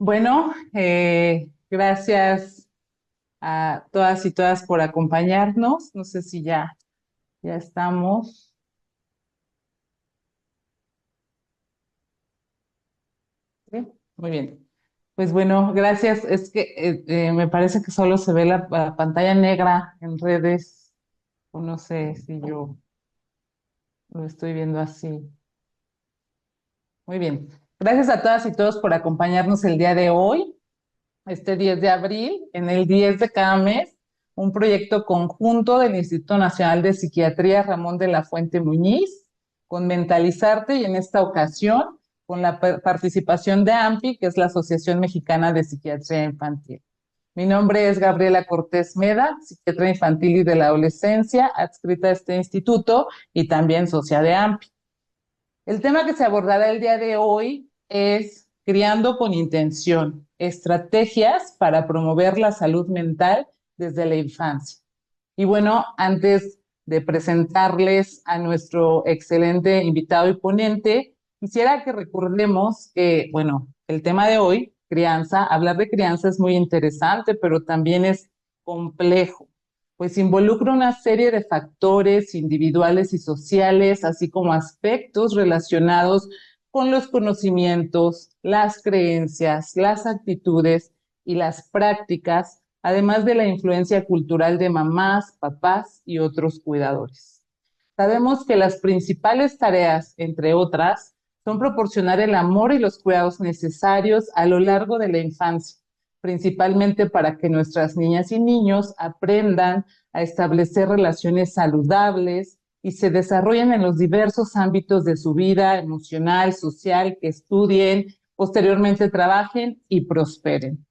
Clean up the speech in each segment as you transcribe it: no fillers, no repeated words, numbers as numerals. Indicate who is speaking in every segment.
Speaker 1: Bueno, gracias a todas y todas por acompañarnos. No sé si ya estamos. ¿Sí? Muy bien. Pues bueno, gracias. Es que me parece que solo se ve la pantalla negra en redes, o no sé si yo lo estoy viendo así. Muy bien. Gracias a todas y todos por acompañarnos el día de hoy. Este 10 de abril, en el 10 de cada mes, un proyecto conjunto del Instituto Nacional de Psiquiatría Ramón de la Fuente Muñiz, con Mentalizarte y en esta ocasión con la participación de AMPI, que es la Asociación Mexicana de Psiquiatría Infantil. Mi nombre es Gabriela Cortés Meda, psiquiatra infantil y de la adolescencia, adscrita a este instituto y también socia de AMPI. El tema que se abordará el día de hoy es Criando con Intención, estrategias para promover la salud mental desde la infancia. Y bueno, antes de presentarles a nuestro excelente invitado y ponente, quisiera que recordemos que, bueno, el tema de hoy, crianza, hablar de crianza es muy interesante, pero también es complejo, pues involucra una serie de factores individuales y sociales, así como aspectos relacionados con los conocimientos, las creencias, las actitudes y las prácticas, además de la influencia cultural de mamás, papás y otros cuidadores. Sabemos que las principales tareas, entre otras, son proporcionar el amor y los cuidados necesarios a lo largo de la infancia, principalmente para que nuestras niñas y niños aprendan a establecer relaciones saludables y se desarrollen en los diversos ámbitos de su vida emocional, social, que estudien, posteriormente trabajen y prosperen.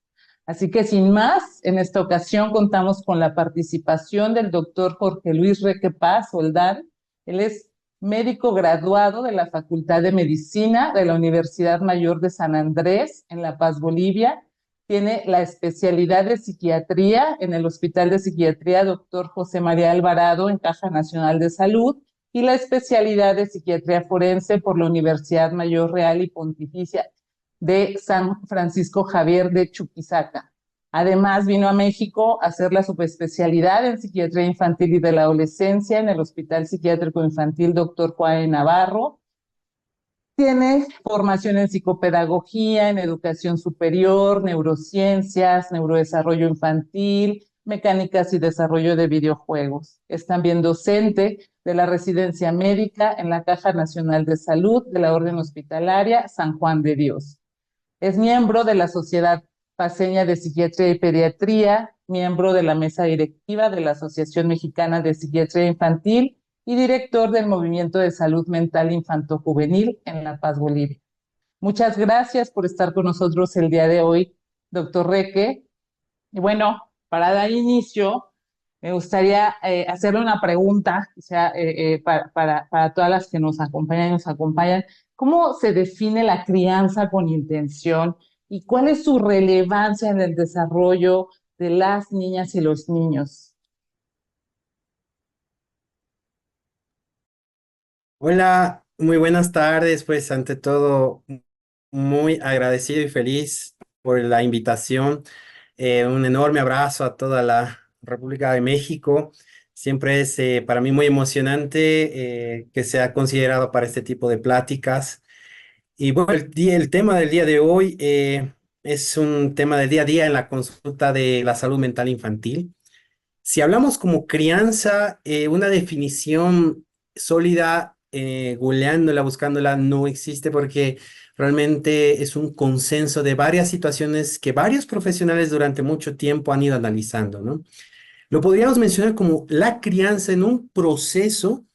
Speaker 1: Así que sin más, en esta ocasión contamos con la participación del doctor Jorge Luis Reque Paz Soldán. Él es médico graduado de la Facultad de Medicina de la Universidad Mayor de San Andrés en La Paz, Bolivia. Tiene la especialidad de psiquiatría en el Hospital de Psiquiatría Doctor José María Alvarado en Caja Nacional de Salud y la especialidad de psiquiatría forense por la Universidad Mayor Real y Pontificia de San Francisco Javier de Chuquisaca. Además, vino a México a hacer la subespecialidad en psiquiatría infantil y de la adolescencia en el Hospital Psiquiátrico Infantil Dr. Juan Navarro. Tiene formación en psicopedagogía, en educación superior, neurociencias, neurodesarrollo infantil, mecánicas y desarrollo de videojuegos. Es también docente de la residencia médica en la Caja Nacional de Salud de la Orden Hospitalaria San Juan de Dios. Es miembro de la Sociedad Paceña de Psiquiatría y Pediatría, miembro de la mesa directiva de la Asociación Mexicana de Psiquiatría Infantil y director del Movimiento de Salud Mental Infanto-Juvenil en La Paz, Bolivia. Muchas gracias por estar con nosotros el día de hoy, doctor Reque. Y bueno, para dar inicio, me gustaría hacerle una pregunta, o sea, para todas las que nos acompañan y nos acompañan. ¿Cómo se define la crianza con intención y cuál es su relevancia en el desarrollo de las niñas y los niños?
Speaker 2: Hola, muy buenas tardes. Pues ante todo, muy agradecido y feliz por la invitación. Un enorme abrazo a toda la República de México. Siempre es para mí muy emocionante que sea considerado para este tipo de pláticas. Y bueno, el tema del día de hoy es un tema del día a día en la consulta de la salud mental infantil. Si hablamos como crianza, una definición sólida, googleándola, buscándola, no existe porque realmente es un consenso de varias situaciones que varios profesionales durante mucho tiempo han ido analizando, ¿no? Lo podríamos mencionar como la crianza en un proceso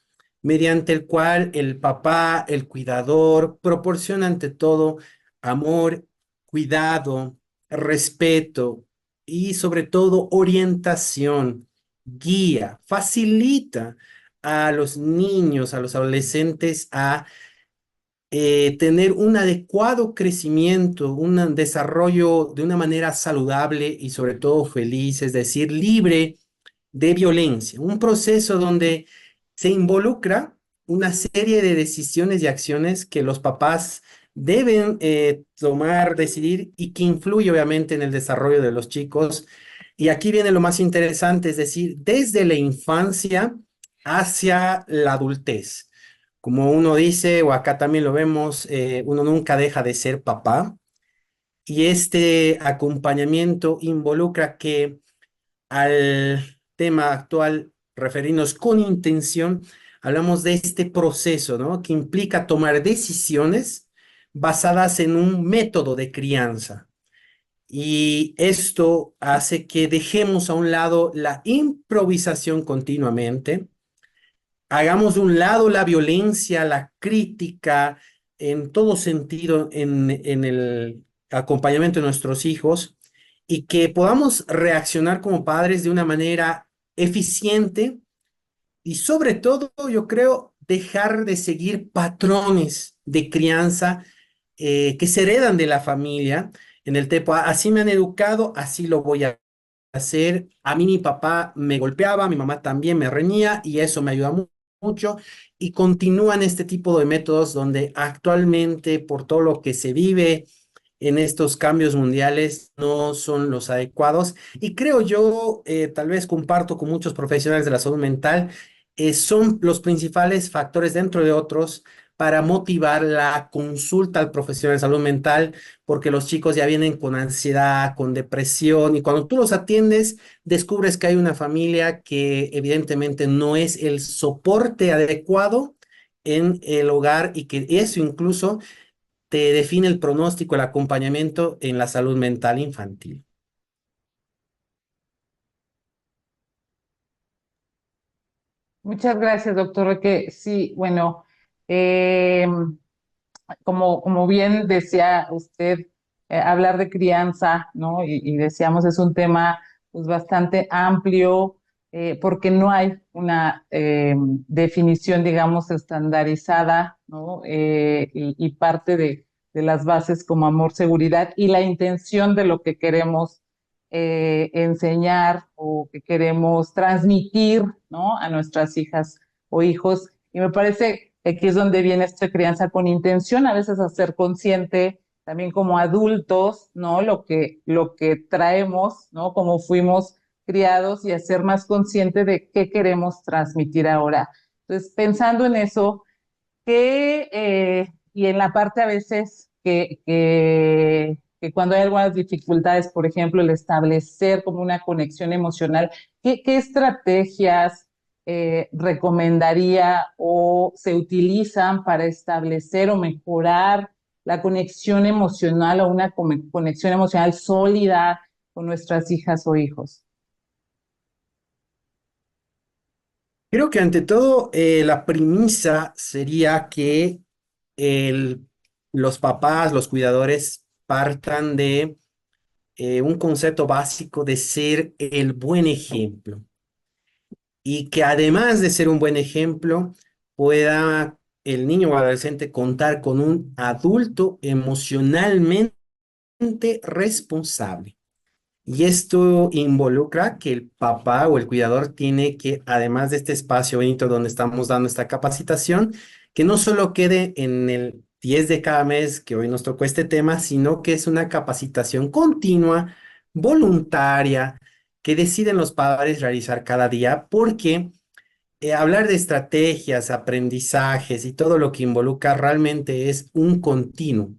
Speaker 2: mediante el cual el papá, el cuidador, proporciona ante todo amor, cuidado, respeto y sobre todo orientación, guía, facilita a los niños, a los adolescentes a tener un adecuado crecimiento, un desarrollo de una manera saludable y sobre todo feliz, es decir, libre de violencia, un proceso donde se involucra una serie de decisiones y acciones que los papás deben tomar, decidir y que influye obviamente en el desarrollo de los chicos. Y aquí viene lo más interesante, es decir, desde la infancia hacia la adultez. Como uno dice, o acá también lo vemos, uno nunca deja de ser papá y este acompañamiento involucra que al tema actual, referirnos con intención, hablamos de este proceso, ¿no? Que implica tomar decisiones basadas en un método de crianza. Y esto hace que dejemos a un lado la improvisación continuamente, hagamos de un lado la violencia, la crítica, en todo sentido, en el acompañamiento de nuestros hijos y que podamos reaccionar como padres de una manera eficiente y sobre todo, yo creo, dejar de seguir patrones de crianza que se heredan de la familia en el tipo, así me han educado, así lo voy a hacer. A mí mi papá me golpeaba, mi mamá también me reñía y eso me ayuda mucho. Y continúan este tipo de métodos donde actualmente, por todo lo que se vive en estos cambios mundiales, no son los adecuados. Y creo yo, tal vez comparto con muchos profesionales de la salud mental, son los principales factores dentro de otros para motivar la consulta al profesional de salud mental porque los chicos ya vienen con ansiedad, con depresión, y cuando tú los atiendes, descubres que hay una familia que evidentemente no es el soporte adecuado en el hogar y que eso incluso te define el pronóstico, el acompañamiento en la salud mental infantil.
Speaker 1: Muchas gracias, doctor. Que sí, bueno, eh, como bien decía usted, hablar de crianza, ¿no? Y decíamos, es un tema pues bastante amplio, porque no hay una definición, digamos, estandarizada, ¿no? Y parte de las bases como amor, seguridad y la intención de lo que queremos enseñar o que queremos transmitir, ¿no? A nuestras hijas o hijos. Y me parece que aquí es donde viene esta crianza con intención, a veces a ser consciente también como adultos, ¿no? Lo que traemos, ¿no? Como fuimos criados y a ser más consciente de qué queremos transmitir ahora. Entonces, pensando en eso, y en la parte a veces que cuando hay algunas dificultades, por ejemplo, el establecer como una conexión emocional, qué estrategias recomendaría o se utilizan para establecer o mejorar la conexión emocional o una conexión emocional sólida con nuestras hijas o hijos?
Speaker 2: Creo que ante todo, la premisa sería que el- los papás, los cuidadores, partan de un concepto básico de ser el buen ejemplo y que además de ser un buen ejemplo, pueda el niño o adolescente contar con un adulto emocionalmente responsable. Y esto involucra que el papá o el cuidador tiene que, además de este espacio bonito donde estamos dando esta capacitación, que no solo quede en el 10 de cada mes que hoy nos tocó este tema, sino que es una capacitación continua, voluntaria, que deciden los padres realizar cada día, porque hablar de estrategias, aprendizajes y todo lo que involucra realmente es un continuo.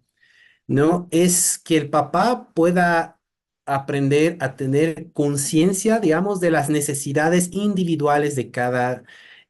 Speaker 2: ¿No? Es que el papá pueda aprender a tener conciencia, digamos, de las necesidades individuales de cada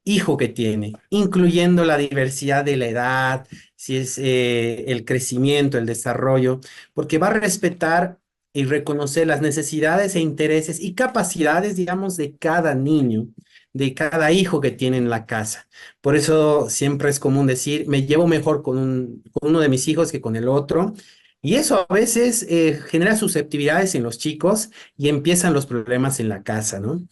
Speaker 2: hijo que tiene, incluyendo la diversidad de la edad, si es el crecimiento, el desarrollo, porque va a respetar y reconocer las necesidades e intereses y capacidades, digamos, de cada niño, de cada hijo que tiene en la casa. Por eso siempre es común decir, me llevo mejor con uno de mis hijos que con el otro. Y eso a veces genera susceptibilidades en los chicos y empiezan los problemas en la casa, ¿no?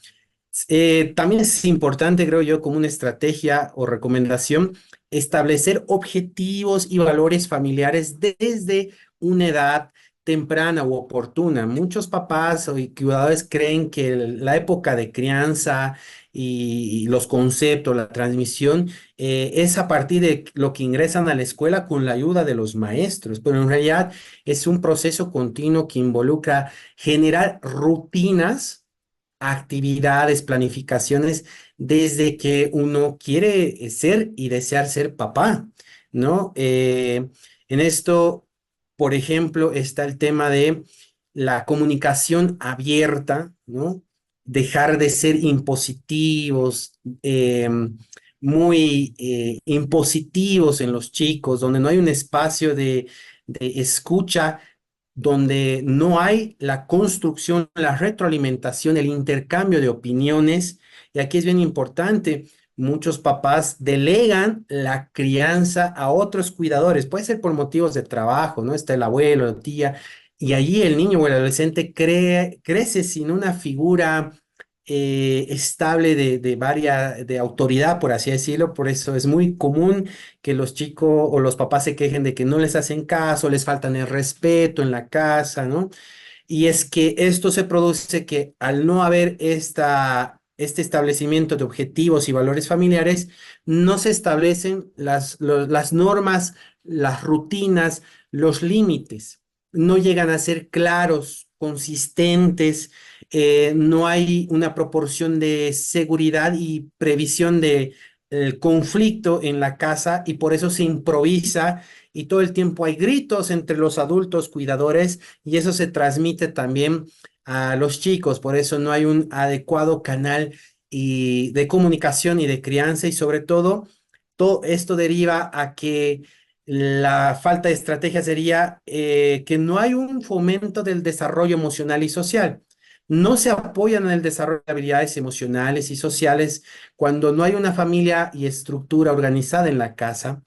Speaker 2: También es importante, creo yo, como una estrategia o recomendación, establecer objetivos y valores familiares desde una edad temprana u oportuna. Muchos papás o cuidadores creen que la época de crianza y los conceptos, la transmisión, es a partir de lo que ingresan a la escuela con la ayuda de los maestros, pero en realidad es un proceso continuo que involucra generar rutinas, actividades, planificaciones, desde que uno quiere ser y desear ser papá, ¿no? En esto, por ejemplo, está el tema de la comunicación abierta, ¿no? Dejar de ser impositivos, muy impositivos en los chicos, donde no hay un espacio de escucha, donde no hay la construcción, la retroalimentación, el intercambio de opiniones. Y aquí es bien importante, muchos papás delegan la crianza a otros cuidadores, puede ser por motivos de trabajo, ¿no? Está el abuelo, la tía, y allí el niño o el adolescente crece sin una figura estable de autoridad, por así decirlo. Por eso es muy común que los chicos o los papás se quejen de que no les hacen caso, les faltan el respeto en la casa, ¿no? Y es que esto se produce que al no haber este establecimiento de objetivos y valores familiares, no se establecen las normas, las rutinas, los límites. No llegan a ser claros, consistentes, no hay una proporción de seguridad y previsión de el conflicto en la casa, y por eso se improvisa y todo el tiempo hay gritos entre los adultos cuidadores, y eso se transmite también a los chicos. Por eso no hay un adecuado canal de comunicación y de crianza, y sobre todo esto deriva a que la falta de estrategia sería que no hay un fomento del desarrollo emocional y social. No se apoyan en el desarrollo de habilidades emocionales y sociales cuando no hay una familia y estructura organizada en la casa.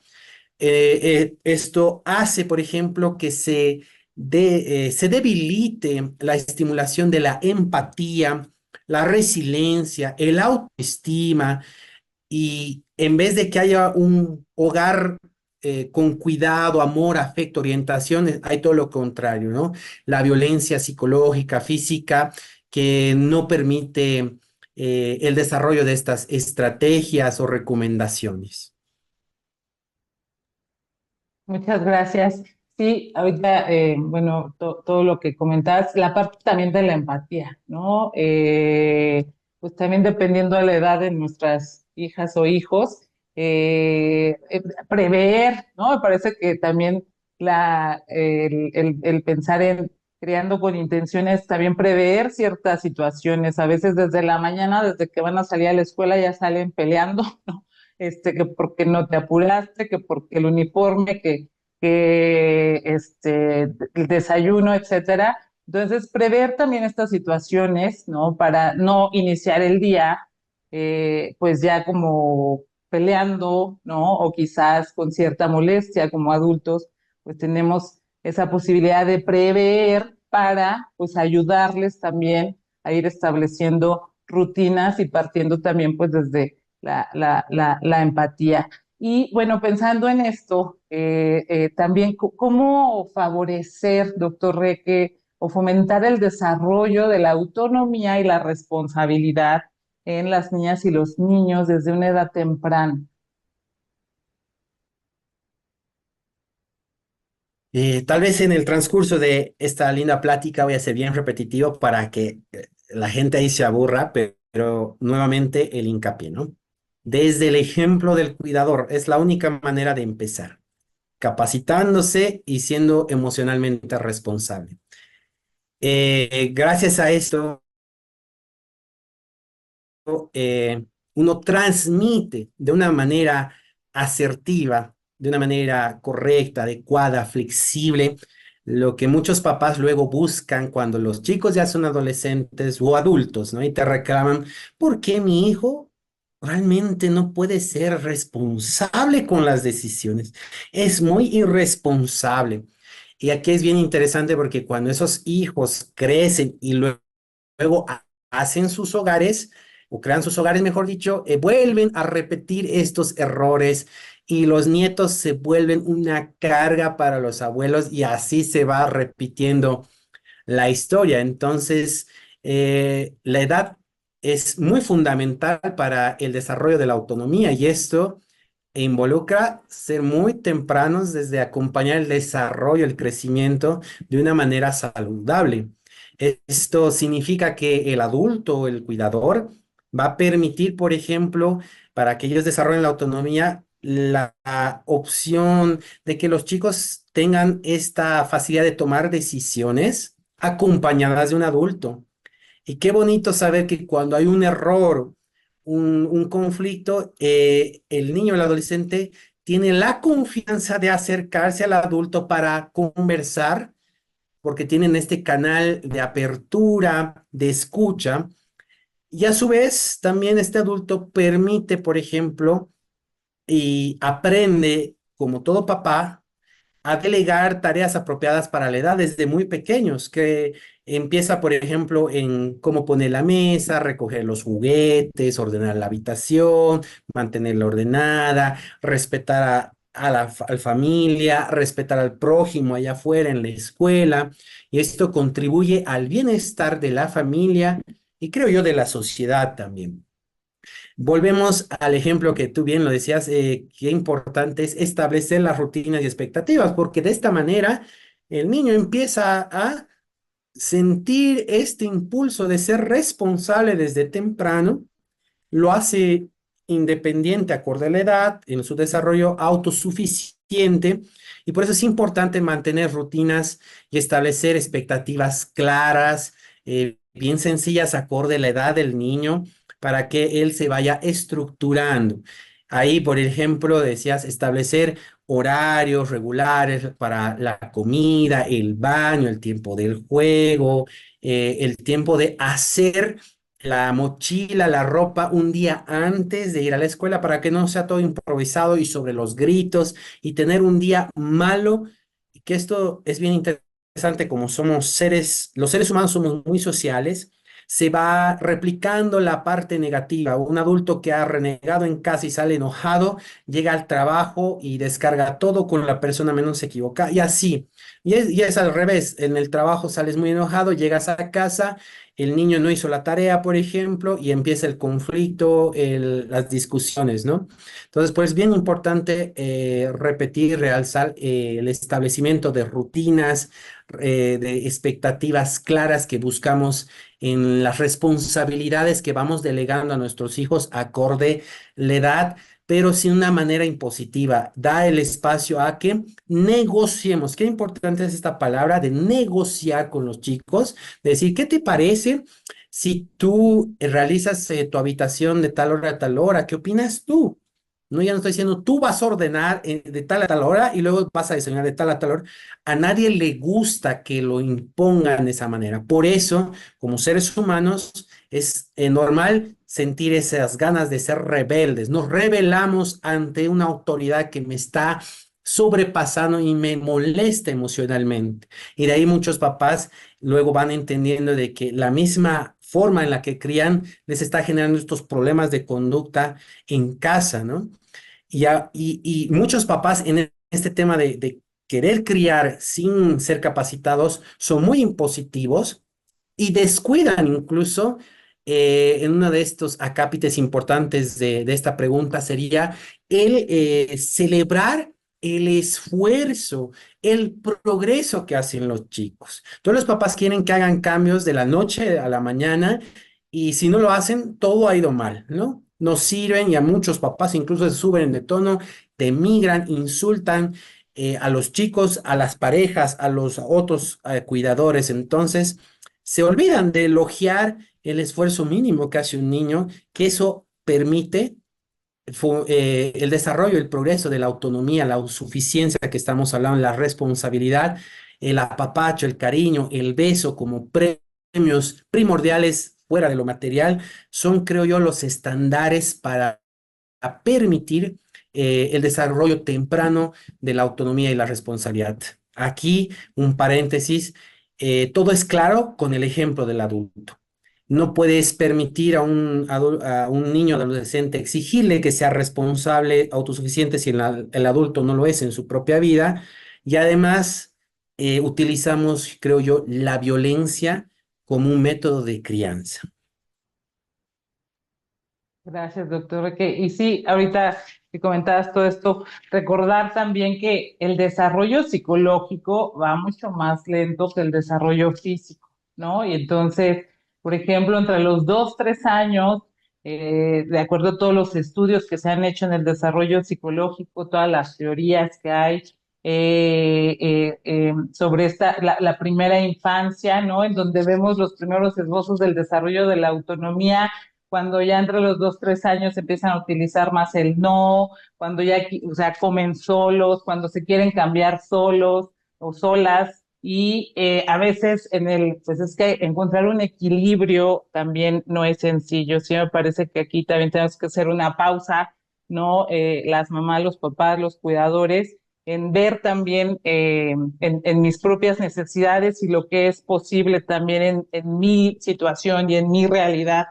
Speaker 2: Esto hace, por ejemplo, que se debilite la estimulación de la empatía, la resiliencia, el autoestima, y en vez de que haya un hogar con cuidado, amor, afecto, orientación, hay todo lo contrario, ¿no? La violencia psicológica, física, que no permite el desarrollo de estas estrategias o recomendaciones.
Speaker 1: Muchas gracias. Sí, ahorita, bueno, todo lo que comentabas, la parte también de la empatía, ¿no? Pues también dependiendo de la edad de nuestras hijas o hijos, prever, ¿no? Me parece que también el pensar en creando con intenciones, también prever ciertas situaciones, a veces desde la mañana, desde que van a salir a la escuela, ya salen peleando, ¿no? Que porque no te apuraste, que porque el uniforme, el desayuno, etcétera. Entonces, prever también estas situaciones, ¿no? Para no iniciar el día, pues ya como peleando, ¿no? O quizás con cierta molestia como adultos, pues tenemos esa posibilidad de prever para, pues, ayudarles también a ir estableciendo rutinas y partiendo también, pues, desde la empatía. Y bueno, pensando en esto, también cómo favorecer, doctor Reque, o fomentar el desarrollo de la autonomía y la responsabilidad en las niñas y los niños desde una edad temprana.
Speaker 2: Tal vez en el transcurso de esta linda plática voy a ser bien repetitivo para que la gente ahí se aburra, pero nuevamente el hincapié, ¿no? Desde el ejemplo del cuidador, es la única manera de empezar, capacitándose y siendo emocionalmente responsable. Gracias a esto, uno transmite de una manera asertiva, de una manera correcta, adecuada, flexible, lo que muchos papás luego buscan cuando los chicos ya son adolescentes o adultos, ¿no? Y te reclaman, ¿por qué mi hijo realmente no puede ser responsable con las decisiones? Es muy irresponsable. Y aquí es bien interesante porque cuando esos hijos crecen y luego hacen sus hogares, o crean sus hogares, mejor dicho, vuelven a repetir estos errores, y los nietos se vuelven una carga para los abuelos, y así se va repitiendo la historia. Entonces, la edad es muy fundamental para el desarrollo de la autonomía y esto involucra ser muy tempranos desde acompañar el desarrollo, el crecimiento de una manera saludable. Esto significa que el adulto, el cuidador, va a permitir, por ejemplo, para que ellos desarrollen la autonomía, la opción de que los chicos tengan esta facilidad de tomar decisiones acompañadas de un adulto. Y qué bonito saber que cuando hay un error, un conflicto, el niño o el adolescente tiene la confianza de acercarse al adulto para conversar, porque tienen este canal de apertura, de escucha, y a su vez también este adulto permite, por ejemplo, y aprende, como todo papá, a delegar tareas apropiadas para la edad desde muy pequeños, que empieza, por ejemplo, en cómo poner la mesa, recoger los juguetes, ordenar la habitación, mantenerla ordenada, respetar a la familia, respetar al prójimo allá afuera en la escuela, y esto contribuye al bienestar de la familia y creo yo de la sociedad también. Volvemos al ejemplo que tú bien lo decías, qué importante es establecer las rutinas y expectativas, porque de esta manera el niño empieza a sentir este impulso de ser responsable desde temprano, lo hace independiente acorde a la edad, en su desarrollo autosuficiente, y por eso es importante mantener rutinas y establecer expectativas claras, bien sencillas acorde a la edad del niño, para que él se vaya estructurando. Ahí, por ejemplo, decías establecer horarios regulares para la comida, el baño, el tiempo del juego, el tiempo de hacer la mochila, la ropa un día antes de ir a la escuela para que no sea todo improvisado y sobre los gritos y tener un día malo, y que esto es bien interesante como somos seres, los seres humanos somos muy sociales, se va replicando la parte negativa. Un adulto que ha renegado en casa y sale enojado, llega al trabajo y descarga todo con la persona menos equivocada y así. Y es al revés, en el trabajo sales muy enojado, llegas a casa, el niño no hizo la tarea, por ejemplo, y empieza el conflicto, las discusiones, ¿no? Entonces, pues bien importante repetir, realzar el establecimiento de rutinas, de expectativas claras que buscamos en las responsabilidades que vamos delegando a nuestros hijos acorde la edad, pero sin una manera impositiva. Da el espacio a que negociemos. Qué importante es esta palabra de negociar con los chicos, de decir, ¿qué te parece si tú realizas tu habitación de tal hora a tal hora? ¿Qué opinas tú? No, ya no estoy diciendo, tú vas a ordenar de tal a tal hora y luego vas a diseñar de tal a tal hora. A nadie le gusta que lo impongan de esa manera. Por eso, como seres humanos, es normal sentir esas ganas de ser rebeldes. Nos rebelamos ante una autoridad que me está sobrepasando y me molesta emocionalmente. Y de ahí muchos papás luego van entendiendo de que la misma forma en la que crían les está generando estos problemas de conducta en casa, ¿no? Y muchos papás en este tema de querer criar sin ser capacitados son muy impositivos y descuidan incluso, en uno de estos acápites importantes de esta pregunta sería el celebrar el esfuerzo, el progreso que hacen los chicos. Todos los papás quieren que hagan cambios de la noche a la mañana y si no lo hacen, todo ha ido mal, ¿no? No sirven y a muchos papás incluso se suben de tono, demigran, insultan a los chicos, a las parejas, a los otros cuidadores. Entonces, se olvidan de elogiar el esfuerzo mínimo que hace un niño, que eso permite el desarrollo, el progreso de la autonomía, la suficiencia que estamos hablando, la responsabilidad, el apapacho, el cariño, el beso como premios primordiales fuera de lo material, son, creo yo, los estándares para permitir el desarrollo temprano de la autonomía y la responsabilidad. Aquí, un paréntesis, todo es claro con el ejemplo del adulto. No puedes permitir a un niño, adolescente, exigirle que sea responsable, autosuficiente si el adulto no lo es en su propia vida. Y además, utilizamos, creo yo, la violencia como un método de crianza.
Speaker 1: Gracias, doctor. Y sí, ahorita que comentabas todo esto, recordar también que el desarrollo psicológico va mucho más lento que el desarrollo físico, ¿no? Y entonces, por ejemplo, entre los 2, 3 años, de acuerdo a todos los estudios que se han hecho en el desarrollo psicológico, todas las teorías que hay sobre la primera infancia, ¿no? En donde vemos los primeros esbozos del desarrollo de la autonomía cuando ya entre los 2, 3 años empiezan a utilizar más el no, cuando ya, o sea, comen solos, cuando se quieren cambiar solos o solas. Y a veces pues es que encontrar un equilibrio también no es sencillo. Sí, me parece que aquí también tenemos que hacer una pausa, ¿no? Las mamás, los papás, los cuidadores, en ver también en mis propias necesidades y lo que es posible también en mi situación y en mi realidad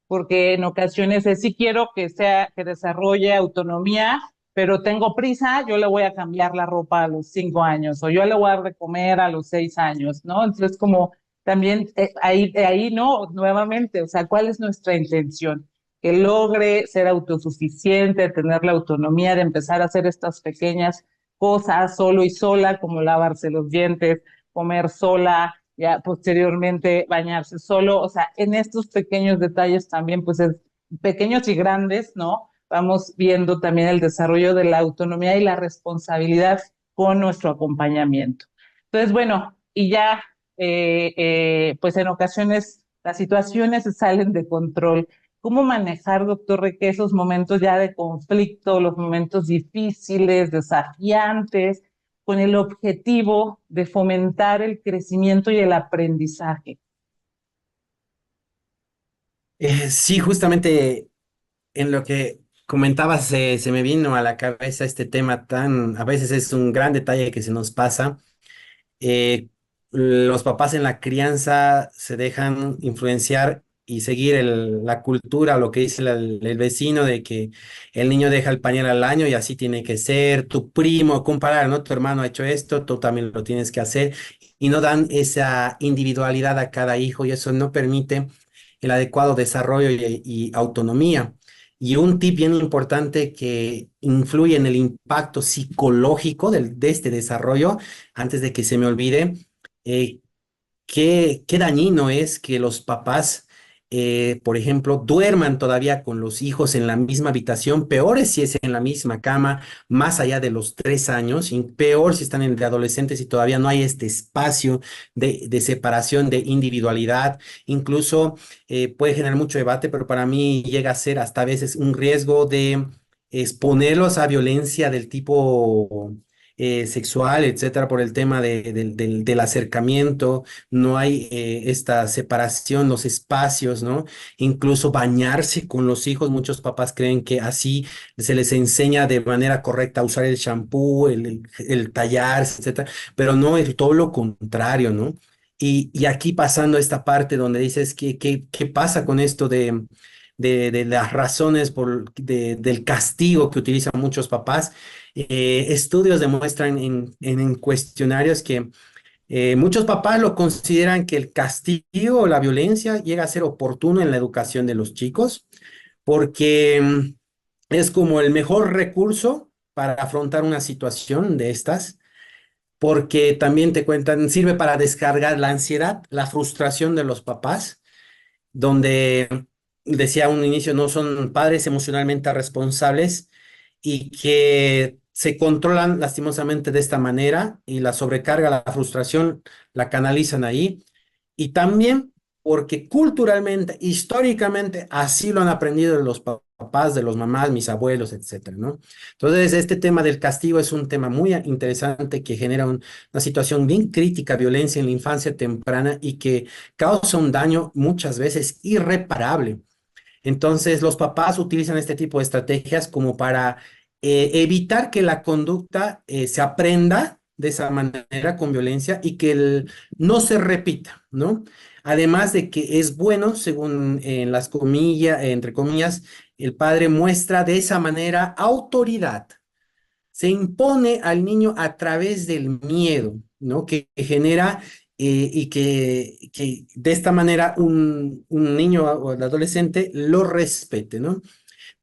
Speaker 1: porque en ocasiones es sí quiero que sea, que desarrolle autonomía, pero tengo prisa, yo le voy a cambiar la ropa a los 5 años, o yo le voy a dar de comer a los 6 años, ¿no? Entonces, como también ahí, ¿no? Nuevamente, o sea, ¿cuál es nuestra intención? Que logre ser autosuficiente, tener la autonomía de empezar a hacer estas pequeñas cosas solo y sola, como lavarse los dientes, comer sola, ya posteriormente bañarse solo, o sea, en estos pequeños detalles también, pues es pequeños y grandes, ¿no? Vamos viendo también el desarrollo de la autonomía y la responsabilidad con nuestro acompañamiento. Entonces, bueno, y ya, pues en ocasiones las situaciones se salen de control. ¿Cómo manejar, doctor Reque, esos momentos ya de conflicto, los momentos difíciles, desafiantes? Con el objetivo de fomentar el crecimiento y el aprendizaje.
Speaker 2: Sí, justamente en lo que comentabas, se me vino a la cabeza este tema tan, a veces es un gran detalle que se nos pasa. eh, los papás en la crianza se dejan influenciar y seguir la cultura, lo que dice el vecino de que el niño deja el pañal al año y así tiene que ser, tu primo, comparar, ¿no? Tu hermano ha hecho esto, tú también lo tienes que hacer y no dan esa individualidad a cada hijo y eso no permite el adecuado desarrollo y autonomía. Y un tip bien importante que influye en el impacto psicológico de este desarrollo antes de que se me olvide, eh, qué dañino es que los papás, por ejemplo, duerman todavía con los hijos en la misma habitación, peor es si es en la misma cama, más allá de los 3 años, y peor si están en de adolescentes y todavía no hay este espacio de separación, de individualidad. Incluso puede generar mucho debate, pero para mí llega a ser hasta a veces un riesgo de exponerlos a violencia del tipo sexual, etcétera, por el tema del acercamiento, no hay esta separación, los espacios, ¿no? Incluso bañarse con los hijos, muchos papás creen que así se les enseña de manera correcta a usar el shampoo, el tallarse, etcétera, pero no, es todo lo contrario, ¿no? Y aquí pasando esta parte donde dices, ¿qué pasa con esto de las razones del castigo que utilizan muchos papás? Estudios demuestran en cuestionarios que muchos papás lo consideran que el castigo o la violencia llega a ser oportuno en la educación de los chicos, porque es como el mejor recurso para afrontar una situación de estas, porque también te cuentan, sirve para descargar la ansiedad, la frustración de los papás, donde decía a un inicio, no son padres emocionalmente responsables y que se controlan lastimosamente de esta manera y la sobrecarga, la frustración, la canalizan ahí. Y también porque culturalmente, históricamente, así lo han aprendido de los papás, de los mamás, mis abuelos, etcétera, ¿no? Entonces, este tema del castigo es un tema muy interesante que genera una situación bien crítica, violencia en la infancia temprana y que causa un daño muchas veces irreparable. Entonces, los papás utilizan este tipo de estrategias como para evitar que la conducta se aprenda de esa manera con violencia y que no se repita, ¿no? Además de que es bueno, según en las comillas, entre comillas, el padre muestra de esa manera autoridad, se impone al niño a través del miedo, ¿no? Que genera y que de esta manera un niño o el adolescente lo respete, ¿no?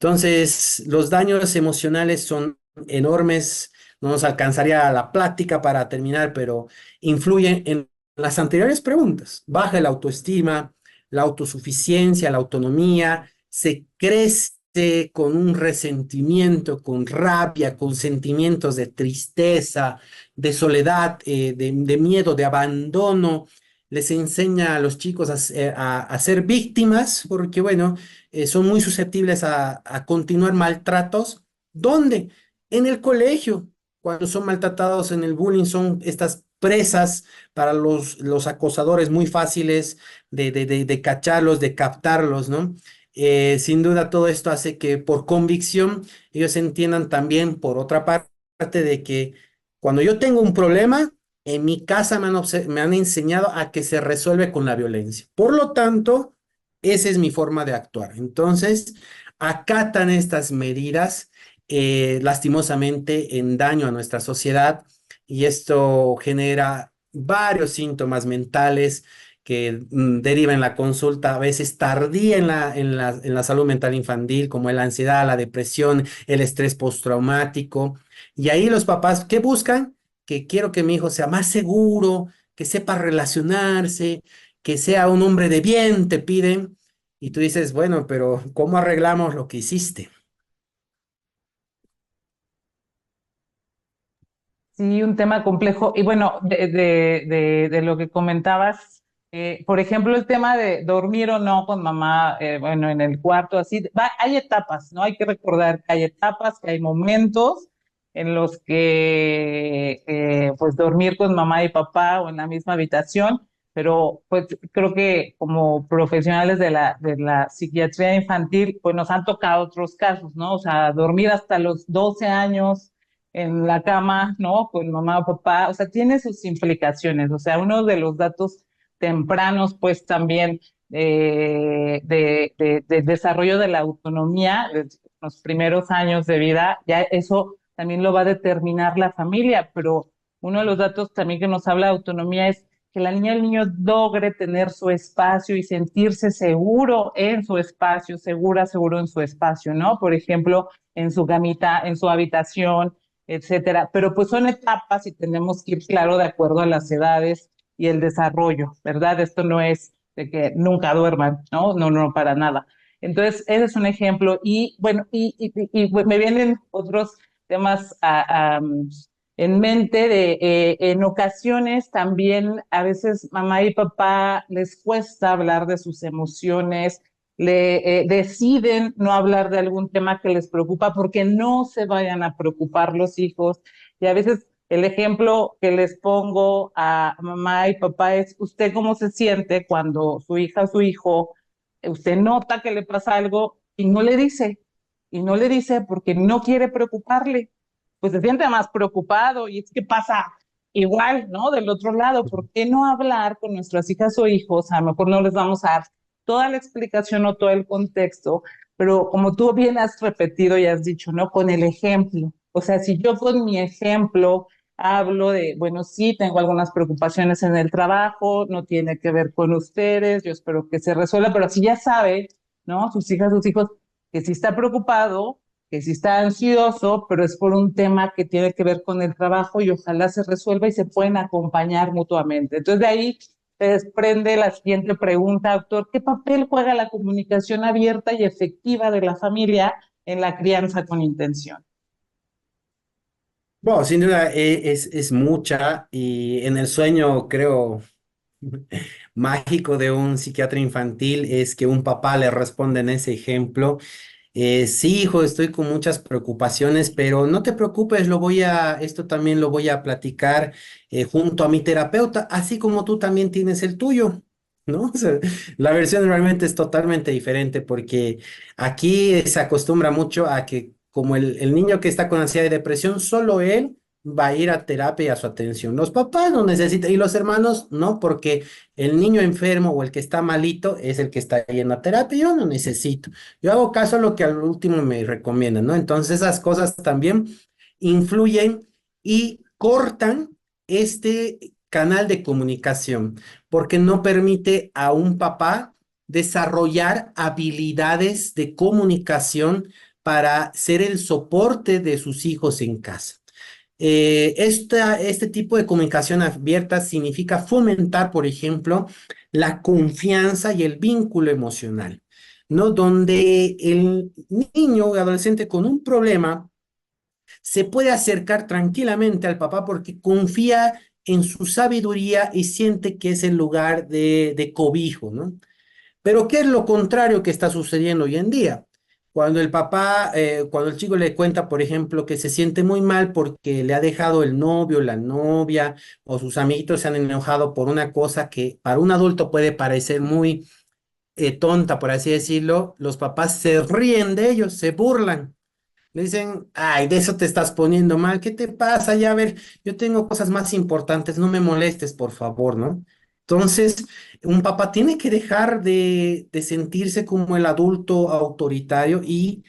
Speaker 2: Entonces, los daños emocionales son enormes. No nos alcanzaría la plática para terminar, pero influyen en las anteriores preguntas. Baja la autoestima, la autosuficiencia, la autonomía, se crece con un resentimiento, con rabia, con sentimientos de tristeza, de soledad, de miedo, de abandono. Les enseña a los chicos a ser víctimas, porque bueno, son muy susceptibles a continuar maltratos. ¿Dónde? En el colegio. Cuando son maltratados en el bullying, son estas presas para los acosadores muy fáciles de cacharlos, de captarlos, ¿no? Sin duda todo esto hace que por convicción ellos entiendan también, por otra parte, de que cuando yo tengo un problema, en mi casa me han enseñado a que se resuelve con la violencia. Por lo tanto, esa es mi forma de actuar. Entonces, acatan estas medidas lastimosamente en daño a nuestra sociedad y esto genera varios síntomas mentales que derivan en la consulta a veces tardía en la salud mental infantil, como la ansiedad, la depresión, el estrés postraumático. Y ahí los papás, ¿qué buscan? Que quiero que mi hijo sea más seguro, que sepa relacionarse, que sea un hombre de bien, te piden. Y tú dices, bueno, pero ¿cómo arreglamos lo que hiciste?
Speaker 1: Sí, un tema complejo. Y bueno, de lo que comentabas, por ejemplo, el tema de dormir o no con mamá, bueno, en el cuarto, así, hay etapas, ¿no? Hay que recordar que hay etapas, que hay momentos en los que, pues, dormir con mamá y papá o en la misma habitación, pero pues creo que como profesionales de la psiquiatría infantil, pues nos han tocado otros casos, ¿no? O sea, dormir hasta los 12 años en la cama, ¿no? Con mamá o papá, o sea, tiene sus implicaciones, o sea, uno de los datos tempranos, pues también de desarrollo de la autonomía, de los primeros años de vida, ya eso también lo va a determinar la familia, pero uno de los datos también que nos habla de autonomía es que la niña o el niño logre tener su espacio y sentirse seguro en su espacio, seguro en su espacio, ¿no? Por ejemplo, en su camita, en su habitación, etcétera. Pero pues son etapas y tenemos que ir, claro, de acuerdo a las edades y el desarrollo, ¿verdad? Esto no es de que nunca duerman, ¿no? No, no, para nada. Entonces, ese es un ejemplo. Y bueno, pues, me vienen otros temas en mente en ocasiones también a veces mamá y papá les cuesta hablar de sus emociones, deciden no hablar de algún tema que les preocupa porque no se vayan a preocupar los hijos. Y a veces el ejemplo que les pongo a mamá y papá es, ¿usted cómo se siente cuando su hija o su hijo, usted nota que le pasa algo y no le dice? Y no le dice porque no quiere preocuparle, pues se siente más preocupado y es que pasa igual, ¿no? Del otro lado, ¿por qué no hablar con nuestras hijas o hijos? A lo mejor no les vamos a dar toda la explicación o todo el contexto, pero como tú bien has repetido y has dicho, ¿no? Con el ejemplo. O sea, si yo con mi ejemplo hablo de, bueno, sí, tengo algunas preocupaciones en el trabajo, no tiene que ver con ustedes, yo espero que se resuelva, pero si ya sabe, ¿no? Sus hijas, sus hijos, que sí está preocupado, que sí está ansioso, pero es por un tema que tiene que ver con el trabajo y ojalá se resuelva y se pueden acompañar mutuamente. Entonces de ahí se desprende la siguiente pregunta, doctor, ¿qué papel juega la comunicación abierta y efectiva de la familia en la crianza con intención?
Speaker 2: Bueno, sin duda es mucha y en el sueño, creo, mágico de un psiquiatra infantil es que un papá le responde en ese ejemplo. Sí, hijo, estoy con muchas preocupaciones, pero no te preocupes, esto también lo voy a platicar junto a mi terapeuta, así como tú también tienes el tuyo, ¿no? O sea, la versión realmente es totalmente diferente porque aquí se acostumbra mucho a que como el niño que está con ansiedad y depresión, solo él va a ir a terapia y a su atención. Los papás no necesitan, y los hermanos no, porque el niño enfermo o el que está malito es el que está yendo a terapia, yo no necesito. Yo hago caso a lo que al último me recomiendan, ¿no? Entonces esas cosas también influyen y cortan este canal de comunicación, porque no permite a un papá desarrollar habilidades de comunicación para ser el soporte de sus hijos en casa. Este tipo de comunicación abierta significa fomentar, por ejemplo, la confianza y el vínculo emocional, ¿no? Donde el niño o adolescente con un problema se puede acercar tranquilamente al papá porque confía en su sabiduría y siente que es el lugar de cobijo, ¿no? Pero ¿qué es lo contrario que está sucediendo hoy en día? Cuando el chico le cuenta, por ejemplo, que se siente muy mal porque le ha dejado el novio, la novia o sus amiguitos se han enojado por una cosa que para un adulto puede parecer muy tonta, por así decirlo, los papás se ríen de ellos, se burlan. Le dicen, ay, de eso te estás poniendo mal, ¿qué te pasa? Ya, a ver, yo tengo cosas más importantes, no me molestes, por favor, ¿no? Entonces, un papá tiene que dejar de sentirse como el adulto autoritario y,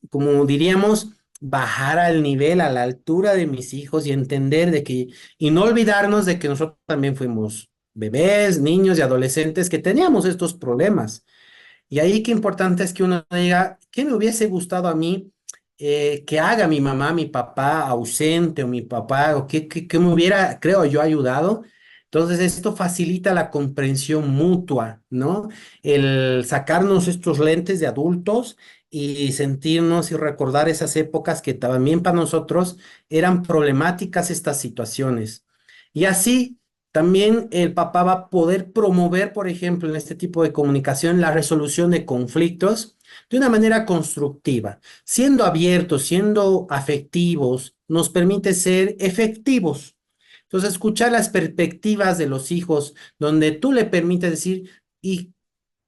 Speaker 2: como diríamos, bajar al nivel, a la altura de mis hijos y entender de que, y no olvidarnos de que nosotros también fuimos bebés, niños y adolescentes que teníamos estos problemas. Y ahí qué importante es que uno diga, ¿qué me hubiese gustado a mí que haga mi mamá, mi papá ausente o mi papá, o qué me hubiera, creo yo, ayudado? Entonces esto facilita la comprensión mutua, ¿no? El sacarnos estos lentes de adultos y sentirnos y recordar esas épocas que también para nosotros eran problemáticas estas situaciones. Y así también el papá va a poder promover, por ejemplo, en este tipo de comunicación, la resolución de conflictos de una manera constructiva. Siendo abiertos, siendo afectivos, nos permite ser efectivos. Entonces, escuchar las perspectivas de los hijos, donde tú le permites decir, ¿y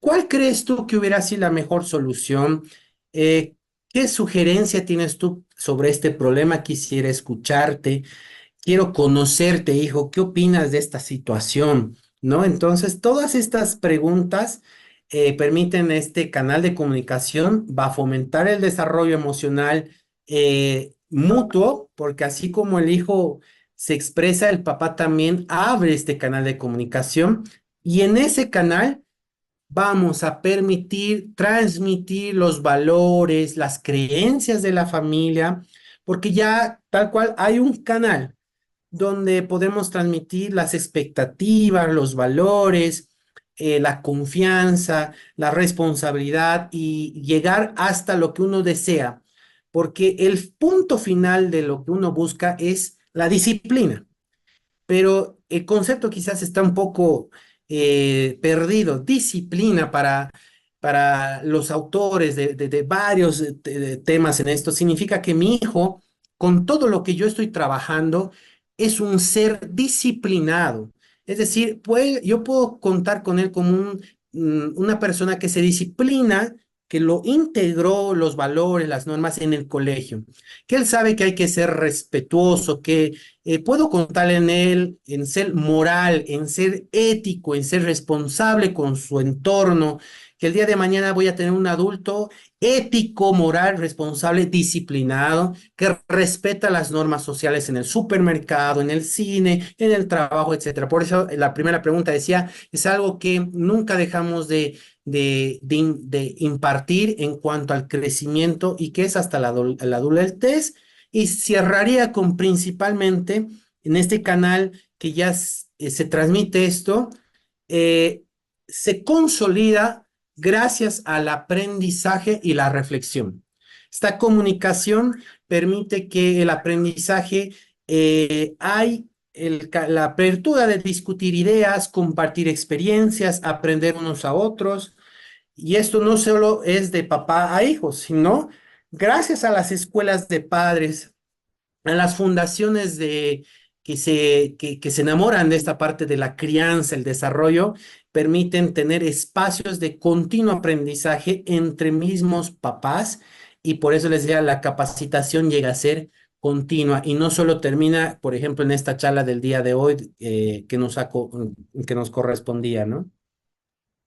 Speaker 2: cuál crees tú que hubiera sido la mejor solución? ¿Qué sugerencia tienes tú sobre este problema? Quisiera escucharte. Quiero conocerte, hijo, ¿qué opinas de esta situación? ¿No? Entonces, todas estas preguntas permiten este canal de comunicación, va a fomentar el desarrollo emocional mutuo, porque así como el hijo se expresa, el papá también abre este canal de comunicación y en ese canal vamos a permitir transmitir los valores, las creencias de la familia, porque ya tal cual hay un canal donde podemos transmitir las expectativas, los valores, la confianza, la responsabilidad y llegar hasta lo que uno desea, porque el punto final de lo que uno busca es la disciplina, pero el concepto quizás está un poco perdido. Disciplina para los autores de varios temas en esto significa que mi hijo, con todo lo que yo estoy trabajando, es un ser disciplinado. Es decir, yo puedo contar con él como una persona que se disciplina, que lo integró los valores, las normas en el colegio, que él sabe que hay que ser respetuoso, que puedo contar en él, en ser moral, en ser ético, en ser responsable con su entorno, que el día de mañana voy a tener un adulto ético, moral, responsable, disciplinado, que respeta las normas sociales en el supermercado, en el cine, en el trabajo, etcétera. Por eso la primera pregunta decía, es algo que nunca dejamos de impartir en cuanto al crecimiento y que es hasta la adultez y cerraría con principalmente en este canal que ya se transmite esto, eh, se consolida gracias al aprendizaje y la reflexión. Esta comunicación permite que el aprendizaje hay la apertura de discutir ideas, compartir experiencias, aprender unos a otros. Y esto no solo es de papá a hijos, sino gracias a las escuelas de padres, a las fundaciones que se enamoran de esta parte de la crianza, el desarrollo, permiten tener espacios de continuo aprendizaje entre mismos papás y por eso les decía, la capacitación llega a ser continua y no solo termina, por ejemplo, en esta charla del día de hoy que nos correspondía, ¿no?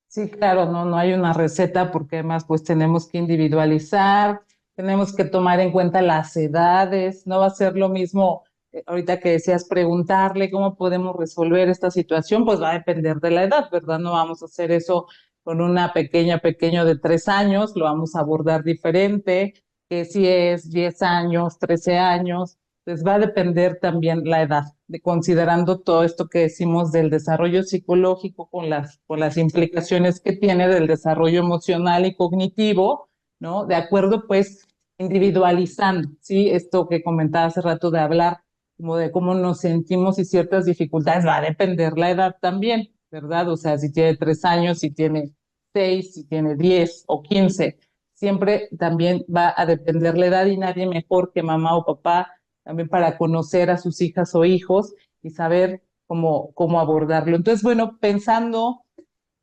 Speaker 1: Sí, claro, no hay una receta porque además pues tenemos que individualizar, tenemos que tomar en cuenta las edades, no va a ser lo mismo, ahorita que decías preguntarle cómo podemos resolver esta situación, pues va a depender de la edad, ¿verdad? No vamos a hacer eso con una pequeño de 3 años, lo vamos a abordar diferente, que si es 10 años, 13 años, pues va a depender también la edad, considerando todo esto que decimos del desarrollo psicológico con las implicaciones que tiene del desarrollo emocional y cognitivo, ¿no? De acuerdo, pues, individualizando, ¿sí? Esto que comentaba hace rato de hablar como de cómo nos sentimos y ciertas dificultades, va a depender la edad también, ¿verdad? O sea, si tiene 3 años, si tiene 6, si tiene 10 o 15, siempre también va a depender la edad y nadie mejor que mamá o papá también para conocer a sus hijas o hijos y saber cómo abordarlo. Entonces, bueno, pensando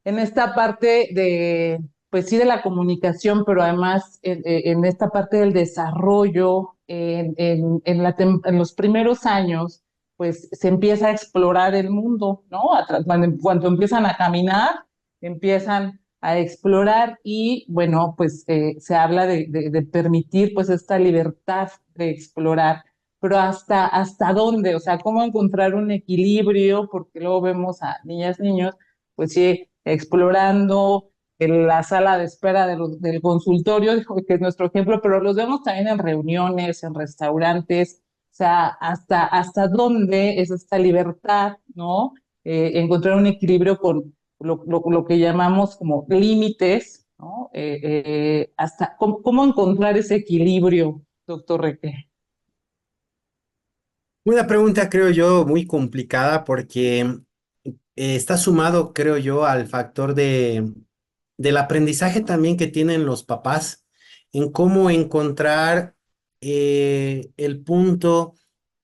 Speaker 1: en esta parte de, pues sí, de la comunicación, pero además en esta parte del desarrollo, en los primeros años, pues se empieza a explorar el mundo, ¿no? Cuando empiezan a caminar, empiezan a explorar y, bueno, pues se habla de permitir pues esta libertad de explorar. Pero hasta dónde, o sea, cómo encontrar un equilibrio, porque luego vemos a niñas, niños pues sí, explorando en la sala de espera del consultorio, que es nuestro ejemplo, pero los vemos también en reuniones, en restaurantes, o sea, hasta dónde es esta libertad, ¿no? Encontrar un equilibrio con lo que llamamos como límites, ¿no? Hasta cómo encontrar ese equilibrio, doctor Reque.
Speaker 2: Una pregunta, creo yo, muy complicada porque está sumado, creo yo, al factor del aprendizaje también que tienen los papás en cómo encontrar el punto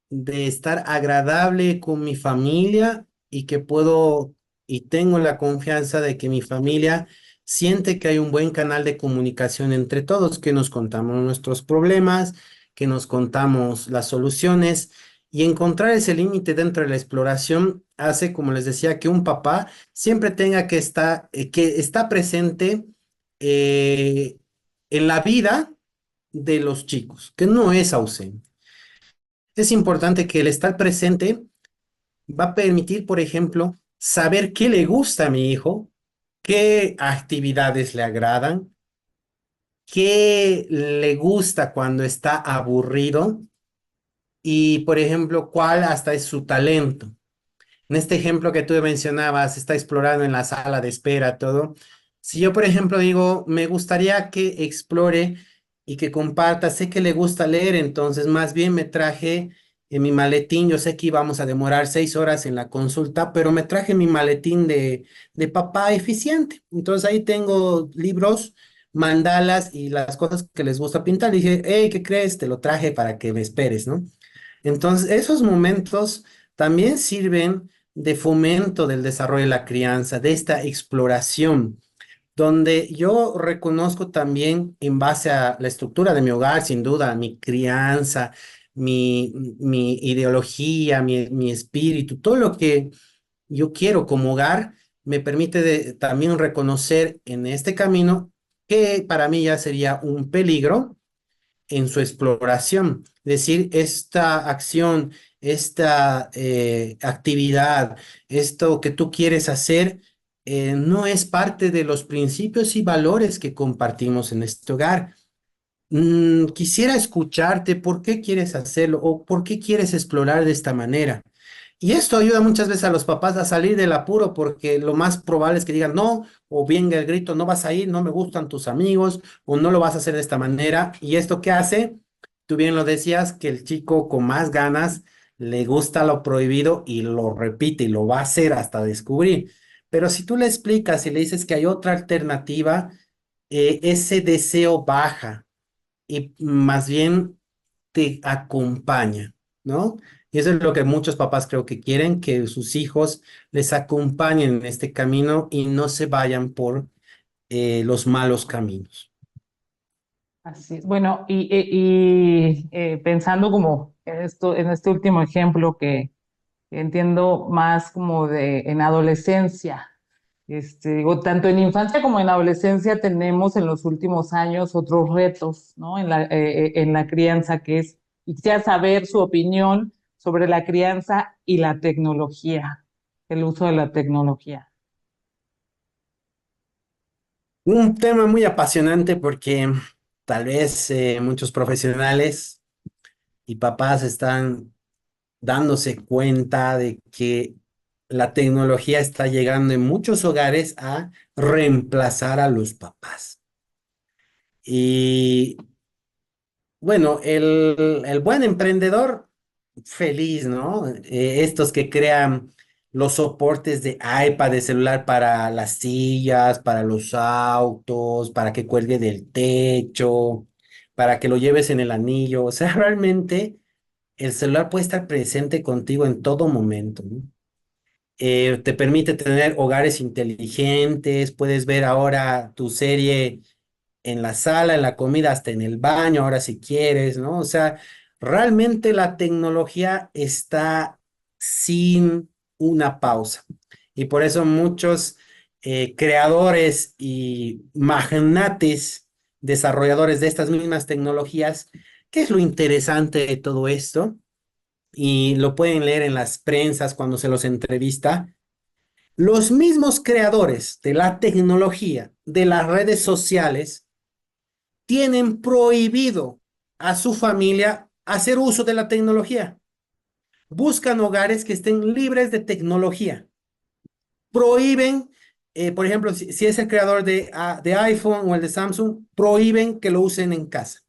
Speaker 2: de estar agradable con mi familia y que puedo y tengo la confianza de que mi familia siente que hay un buen canal de comunicación entre todos, que nos contamos nuestros problemas, que nos contamos las soluciones y encontrar ese límite dentro de la exploración hace, como les decía, que un papá siempre tenga que está presente eh, en la vida de los chicos, que no es ausente. Es importante que el estar presente va a permitir, por ejemplo, saber qué le gusta a mi hijo, qué actividades le agradan, qué le gusta cuando está aburrido y, por ejemplo, cuál hasta es su talento. En este ejemplo que tú mencionabas, está explorando en la sala de espera, todo. Si yo, por ejemplo, digo, me gustaría que explore y que comparta, sé que le gusta leer, entonces más bien me traje en mi maletín, yo sé que íbamos a demorar 6 horas en la consulta, pero me traje mi maletín de papá eficiente. Entonces ahí tengo libros, mandalas y las cosas que les gusta pintar. Dije, hey, ¿qué crees? Te lo traje para que me esperes, ¿no? Entonces, esos momentos también sirven de fomento del desarrollo de la crianza, de esta exploración, donde yo reconozco también en base a la estructura de mi hogar, sin duda, mi crianza, mi ideología, mi espíritu, todo lo que yo quiero como hogar, me permite también reconocer en este camino que para mí ya sería un peligro en su exploración. Es decir, esta acción, esta actividad, esto que tú quieres hacer, no es parte de los principios y valores que compartimos en este hogar. Quisiera escucharte por qué quieres hacerlo o por qué quieres explorar de esta manera. Y esto ayuda muchas veces a los papás a salir del apuro porque lo más probable es que digan no, o venga el grito, no vas a ir, no me gustan tus amigos, o no lo vas a hacer de esta manera. ¿Y esto qué hace? Tú bien lo decías, que el chico con más ganas le gusta lo prohibido y lo repite y lo va a hacer hasta descubrir. Pero si tú le explicas y le dices que hay otra alternativa, ese deseo baja y más bien te acompaña, ¿no? Y eso es lo que muchos papás creo que quieren, que sus hijos les acompañen en este camino y no se vayan por los malos caminos.
Speaker 1: Así es. Bueno, pensando como en esto, en este último ejemplo que entiendo más como de en adolescencia. Digo, tanto en infancia como en adolescencia tenemos en los últimos años otros retos, ¿no? En la crianza, y quisiera saber su opinión sobre la crianza y la tecnología, el uso de la tecnología.
Speaker 2: Un tema muy apasionante porque tal vez muchos profesionales y papás están dándose cuenta de que la tecnología está llegando en muchos hogares a reemplazar a los papás. Y bueno, el buen emprendedor, feliz, ¿no? Estos que crean los soportes de iPad, de celular para las sillas, para los autos, para que cuelgue del techo, para que lo lleves en el anillo. O sea, realmente el celular puede estar presente contigo en todo momento, ¿no? Te permite tener hogares inteligentes, puedes ver ahora tu serie en la sala, en la comida, hasta en el baño, ahora si quieres, ¿no? O sea, realmente la tecnología está sin una pausa. Y por eso muchos creadores y magnates, desarrolladores de estas mismas tecnologías, ¿qué es lo interesante de todo esto? Y lo pueden leer en las prensas cuando se los entrevista. Los mismos creadores de la tecnología, de las redes sociales, tienen prohibido a su familia hacer uso de la tecnología. Buscan hogares que estén libres de tecnología. Prohíben, por ejemplo, si es el creador de iPhone o el de Samsung, prohíben que lo usen en casa.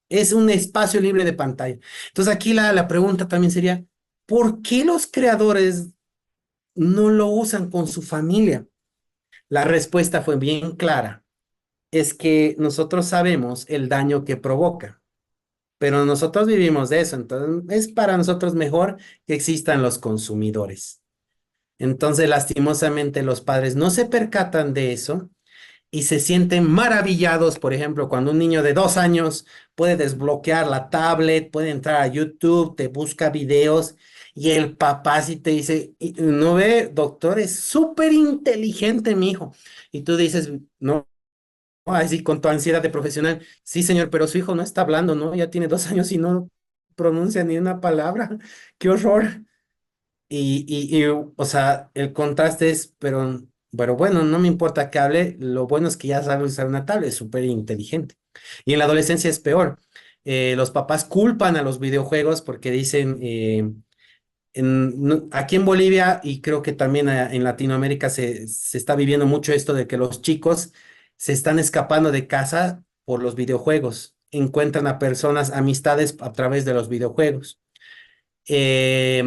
Speaker 2: Es un espacio libre de pantalla. Entonces aquí la pregunta también sería, ¿por qué los creadores no lo usan con su familia? La respuesta fue bien clara. Es que nosotros sabemos el daño que provoca. Pero nosotros vivimos de eso, entonces es para nosotros mejor que existan los consumidores. Entonces, lastimosamente, los padres no se percatan de eso y se sienten maravillados, por ejemplo, cuando un niño de 2 años puede desbloquear la tablet, puede entrar a YouTube, te busca videos y el papá sí te dice, no ve, doctor, es súper inteligente mi hijo. Y tú dices, no. Ay, sí, con tu ansiedad de profesional. Sí, señor, pero su hijo no está hablando, ¿no? Ya tiene 2 años y no pronuncia ni una palabra. ¡Qué horror! O sea, el contraste es, pero bueno, no me importa que hable, lo bueno es que ya sabe usar una tablet, es súper inteligente. Y en la adolescencia es peor. Los papás culpan a los videojuegos porque dicen, aquí en Bolivia y creo que también en Latinoamérica se está viviendo mucho esto de que los chicos se están escapando de casa por los videojuegos, encuentran a personas, amistades a través de los videojuegos. Eh,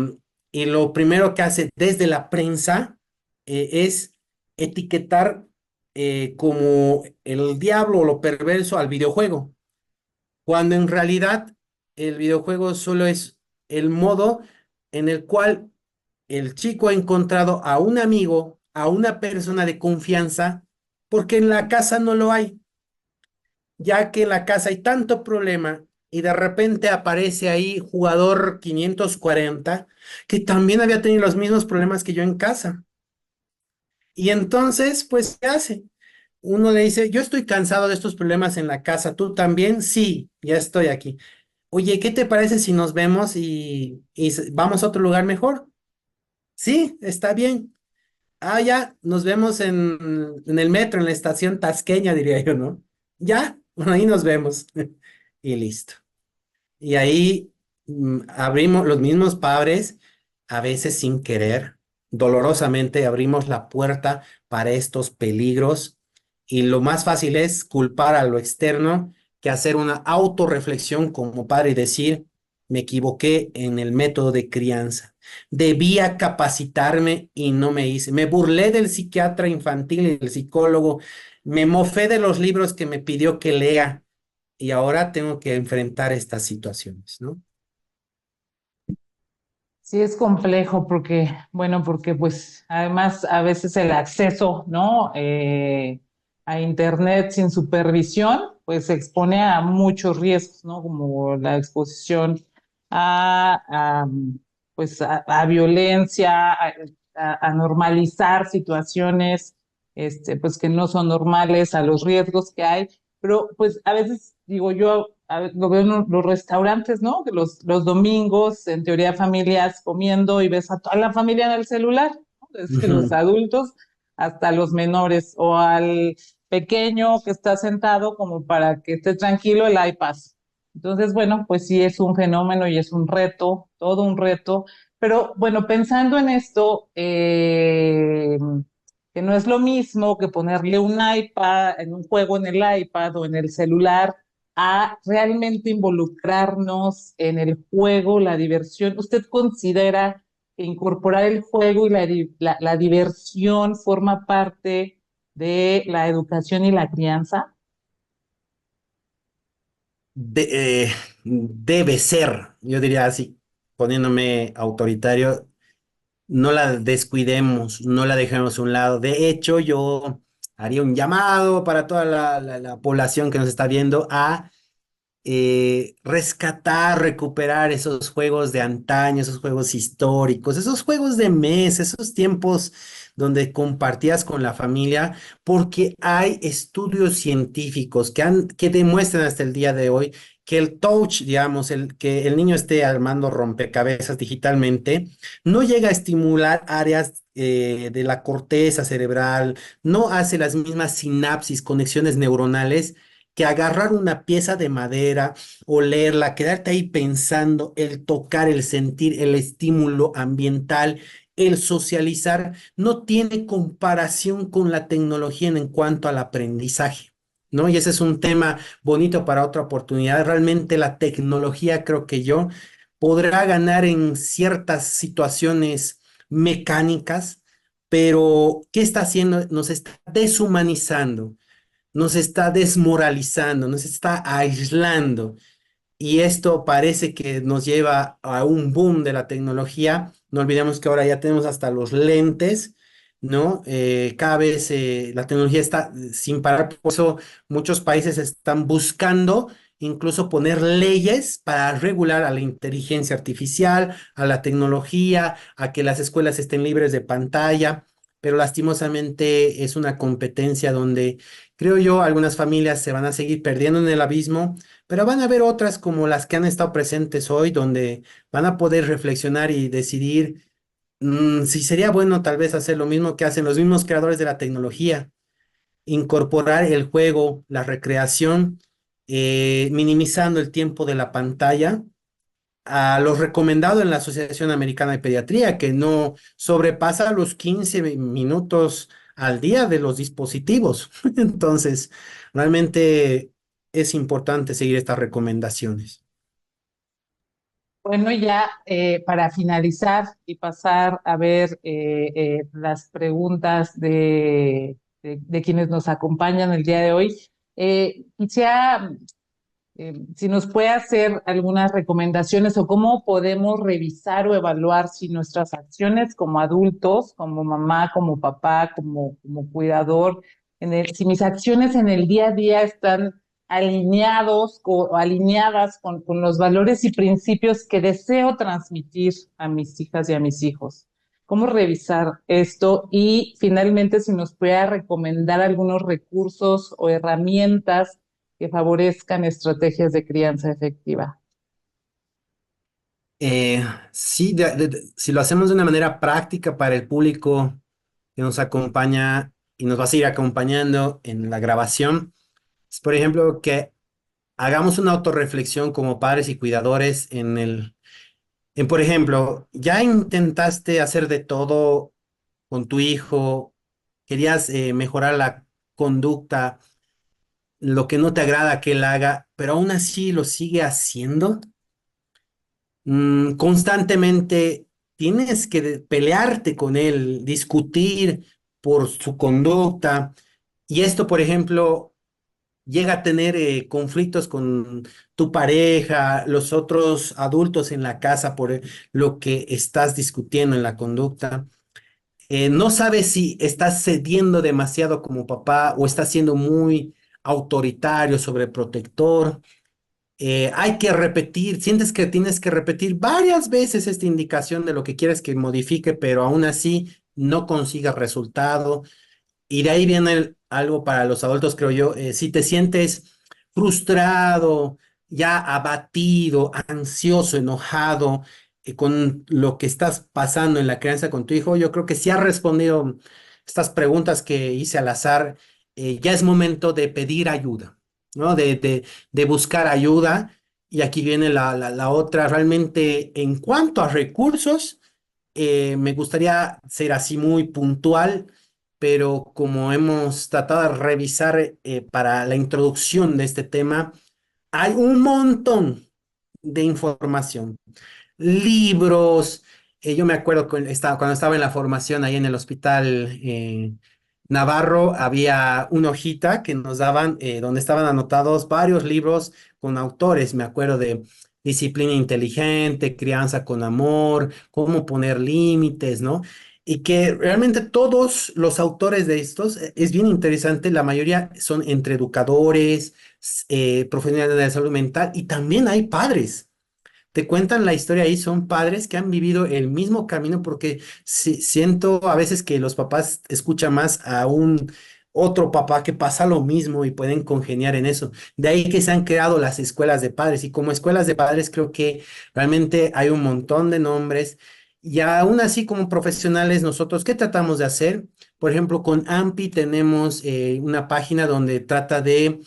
Speaker 2: y lo primero que hace desde la prensa es etiquetar como el diablo o lo perverso al videojuego, cuando en realidad el videojuego solo es el modo en el cual el chico ha encontrado a un amigo, a una persona de confianza, porque en la casa no lo hay, ya que en la casa hay tanto problema y de repente aparece ahí jugador 540 que también había tenido los mismos problemas que yo en casa. Y entonces, pues, ¿qué hace? Uno le dice, yo estoy cansado de estos problemas en la casa, ¿tú también? Sí, ya estoy aquí. Oye, ¿qué te parece si nos vemos y vamos a otro lugar mejor? Sí, está bien. Ah, ya, nos vemos en el metro, en la estación Tasqueña, diría yo, ¿no? Ya, ahí nos vemos. Y listo. Y ahí abrimos los mismos padres, a veces sin querer, dolorosamente abrimos la puerta para estos peligros. Y lo más fácil es culpar a lo externo que hacer una autorreflexión como padre y decir, me equivoqué en el método de crianza. Debía capacitarme y no me hice. Me burlé del psiquiatra infantil y del psicólogo. Me mofé de los libros que me pidió que lea y ahora tengo que enfrentar estas situaciones, ¿no?
Speaker 1: Sí, es complejo porque, bueno, porque pues además a veces el acceso, ¿no? A Internet sin supervisión, pues se expone a muchos riesgos, ¿no? Como la exposición a, pues a violencia, a normalizar situaciones, pues que no son normales, a los riesgos que hay, pero pues a veces digo yo, lo veo en los restaurantes, ¿no? Que los domingos, en teoría, familias comiendo y ves a toda la familia en el celular, ¿no? Desde los
Speaker 2: Ujú.
Speaker 1: adultos hasta los menores, o al pequeño que está sentado como para que esté tranquilo el iPad. Entonces, bueno, pues sí es un fenómeno y es un reto, todo un reto. Pero bueno, pensando en esto, que no es lo mismo que ponerle un iPad, en un juego en el iPad o en el celular, a realmente involucrarnos en el juego, la diversión. ¿Usted considera que incorporar el juego y la diversión forma parte de la educación y la crianza?
Speaker 2: Debe ser, yo diría así, poniéndome autoritario, no la descuidemos, no la dejemos a un lado. De hecho, yo haría un llamado para toda la población que nos está viendo a rescatar, recuperar esos juegos de antaño, esos juegos históricos, esos juegos de mes, esos tiempos donde compartías con la familia, porque hay estudios científicos que demuestran hasta el día de hoy que el touch, digamos, que el niño esté armando rompecabezas digitalmente, no llega a estimular áreas de la corteza cerebral, no hace las mismas sinapsis, conexiones neuronales que agarrar una pieza de madera, olerla, quedarte ahí pensando, el tocar, el sentir, el estímulo ambiental, el socializar, no tiene comparación con la tecnología en cuanto al aprendizaje. ¿No? Y ese es un tema bonito para otra oportunidad. Realmente la tecnología, creo que yo, podrá ganar en ciertas situaciones mecánicas, pero ¿qué está haciendo? Nos está deshumanizando, nos está desmoralizando, nos está aislando. Y esto parece que nos lleva a un boom de la tecnología. No olvidemos que ahora ya tenemos hasta los lentes, ¿no? Cada vez la tecnología está sin parar. Por eso muchos países están buscando incluso poner leyes para regular a la inteligencia artificial, a la tecnología, a que las escuelas estén libres de pantalla. Pero lastimosamente es una competencia donde creo yo algunas familias se van a seguir perdiendo en el abismo, pero van a haber otras como las que han estado presentes hoy, donde van a poder reflexionar y decidir si sería bueno tal vez hacer lo mismo que hacen los mismos creadores de la tecnología, incorporar el juego, la recreación, minimizando el tiempo de la pantalla a lo recomendado en la Asociación Americana de Pediatría, que no sobrepasa los 15 minutos al día de los dispositivos. Entonces, realmente es importante seguir estas recomendaciones.
Speaker 1: Bueno, ya para finalizar y pasar a ver las preguntas de quienes nos acompañan el día de hoy, quisiera si nos puede hacer algunas recomendaciones o cómo podemos revisar o evaluar si nuestras acciones como adultos, como mamá, como papá, como cuidador, si mis acciones en el día a día están alineados o alineadas con los valores y principios que deseo transmitir a mis hijas y a mis hijos. ¿Cómo revisar esto? Y finalmente, si nos puede recomendar algunos recursos o herramientas que favorezcan estrategias de crianza efectiva.
Speaker 2: Eh, sí, si lo hacemos de una manera práctica para el público que nos acompaña y nos va a seguir acompañando en la grabación, es, por ejemplo, que hagamos una autorreflexión como padres y cuidadores por ejemplo, ya intentaste hacer de todo con tu hijo, querías mejorar la conducta, lo que no te agrada que él haga, pero aún así lo sigue haciendo. Constantemente tienes que pelearte con él, discutir por su conducta. Y esto, por ejemplo, llega a tener conflictos con tu pareja, los otros adultos en la casa por lo que estás discutiendo en la conducta. No sabes si estás cediendo demasiado como papá o estás siendo muy autoritario, sobreprotector. Hay que repetir, sientes que tienes que repetir varias veces esta indicación de lo que quieres que modifique, pero aún así no consigas resultado. Y de ahí viene algo para los adultos, creo yo. Si te sientes frustrado, ya abatido, ansioso, enojado con lo que estás pasando en la crianza con tu hijo, yo creo que si has respondido estas preguntas que hice al azar, ya es momento de pedir ayuda, ¿no? De buscar ayuda. Y aquí viene la otra, realmente en cuanto a recursos, me gustaría ser así muy puntual, pero como hemos tratado de revisar para la introducción de este tema, hay un montón de información, libros. Yo me acuerdo cuando estaba en la formación ahí en el hospital Navarro, había una hojita que nos daban donde estaban anotados varios libros con autores. Me acuerdo de Disciplina Inteligente, Crianza con Amor, Cómo poner límites, ¿no? Y que realmente todos los autores de estos, es bien interesante, la mayoría son entre educadores, profesionales de la salud mental y también hay padres. Te cuentan la historia ahí, son padres que han vivido el mismo camino porque siento a veces que los papás escuchan más a un otro papá que pasa lo mismo y pueden congeniar en eso. De ahí que se han creado las escuelas de padres y como escuelas de padres creo que realmente hay un montón de nombres y aún así como profesionales nosotros, ¿qué tratamos de hacer? Por ejemplo, con AMPI tenemos una página donde trata de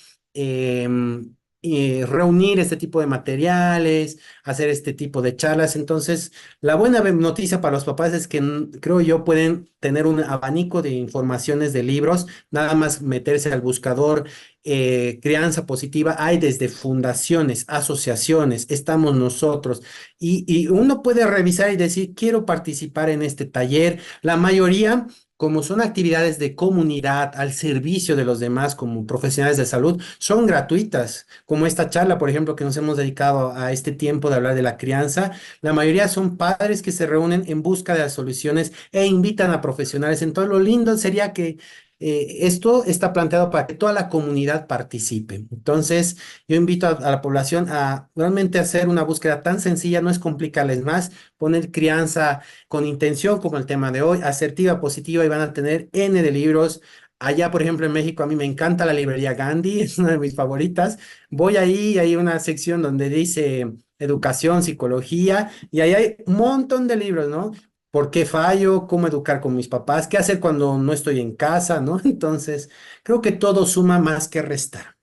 Speaker 2: reunir este tipo de materiales, hacer este tipo de charlas. Entonces, la buena noticia para los papás es que creo yo pueden tener un abanico de informaciones de libros, nada más meterse al buscador. Crianza positiva, hay desde fundaciones, asociaciones, estamos nosotros, y uno puede revisar y decir, quiero participar en este taller. La mayoría, como son actividades de comunidad al servicio de los demás como profesionales de salud, son gratuitas, como esta charla, por ejemplo, que nos hemos dedicado a este tiempo de hablar de la crianza. La mayoría son padres que se reúnen en busca de las soluciones e invitan a profesionales. Entonces, lo lindo sería que esto está planteado para que toda la comunidad participe. Entonces, yo invito a la población a realmente hacer una búsqueda tan sencilla, no es complicarles más, poner crianza con intención, como el tema de hoy, asertiva, positiva, y van a tener N de libros. Allá, por ejemplo, en México, a mí me encanta la librería Gandhi, es una de mis favoritas. Voy ahí, hay una sección donde dice educación, psicología, y ahí hay un montón de libros, ¿no? ¿Por qué fallo? ¿Cómo educar con mis papás? ¿Qué hacer cuando no estoy en casa? ¿No? Entonces, creo que todo suma más que restar.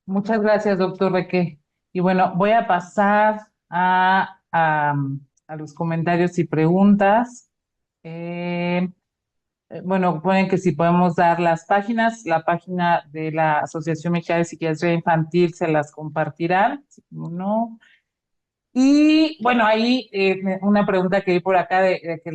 Speaker 1: Muchas gracias, doctor Reque. Y bueno, voy a pasar a los comentarios y preguntas. Eh, bueno, ponen que si podemos dar las páginas, la página de la Asociación Mexicana de Psiquiatría Infantil se las compartirán, si no. Y bueno, ahí una pregunta que vi por acá de que,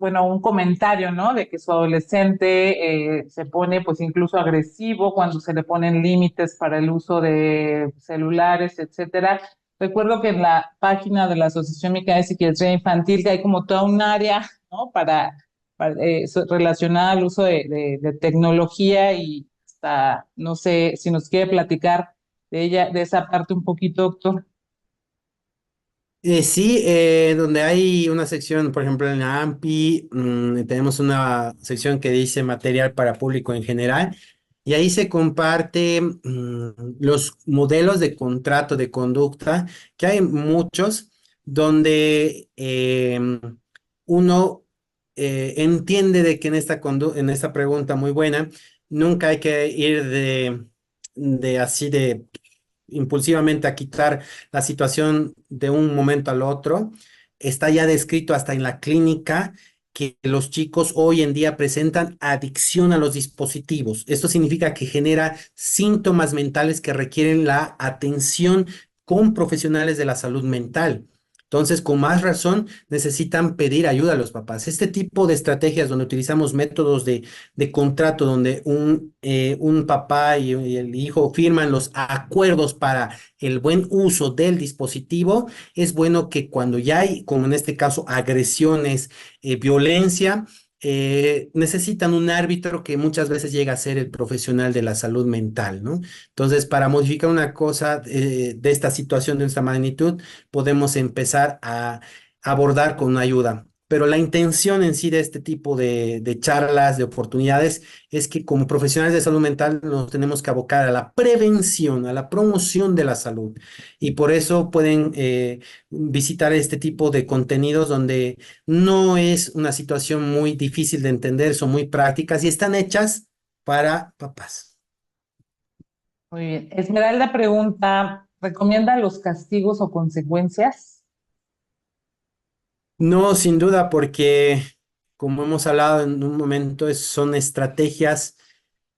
Speaker 1: bueno, un comentario, ¿no? De que su adolescente se pone pues incluso agresivo cuando se le ponen límites para el uso de celulares, etcétera. Recuerdo que en la página de la Asociación Mexicana de Psiquiatría Infantil que hay como toda un área, ¿no? Relacionada al uso de tecnología y hasta, no sé si nos quiere platicar de ella, de esa parte un poquito, doctor.
Speaker 2: Sí, donde hay una sección, por ejemplo, en la AMPI, tenemos una sección que dice material para público en general, y ahí se comparte los modelos de contrato de conducta, que hay muchos, donde uno entiende de que en en esta pregunta muy buena, nunca hay que ir de así de impulsivamente a quitar la situación de un momento al otro. Está ya descrito hasta en la clínica que los chicos hoy en día presentan adicción a los dispositivos. Esto significa que genera síntomas mentales que requieren la atención con profesionales de la salud mental. Entonces, con más razón, necesitan pedir ayuda a los papás. Este tipo de estrategias donde utilizamos métodos de contrato, donde un papá y el hijo firman los acuerdos para el buen uso del dispositivo, es bueno que cuando ya hay, como en este caso, agresiones, violencia, necesitan un árbitro que muchas veces llega a ser el profesional de la salud mental, ¿no? Entonces, para modificar una cosa de esta situación de esta magnitud, podemos empezar a abordar con una ayuda. pero la intención en sí de este tipo de charlas, de oportunidades, es que como profesionales de salud mental nos tenemos que abocar a la prevención, a la promoción de la salud. Y por eso pueden visitar este tipo de contenidos donde no es una situación muy difícil de entender, son muy prácticas y están hechas para papás.
Speaker 1: Muy bien. Esmeralda pregunta, ¿recomienda los castigos o consecuencias?
Speaker 2: No, sin duda, porque como hemos hablado en un momento, son estrategias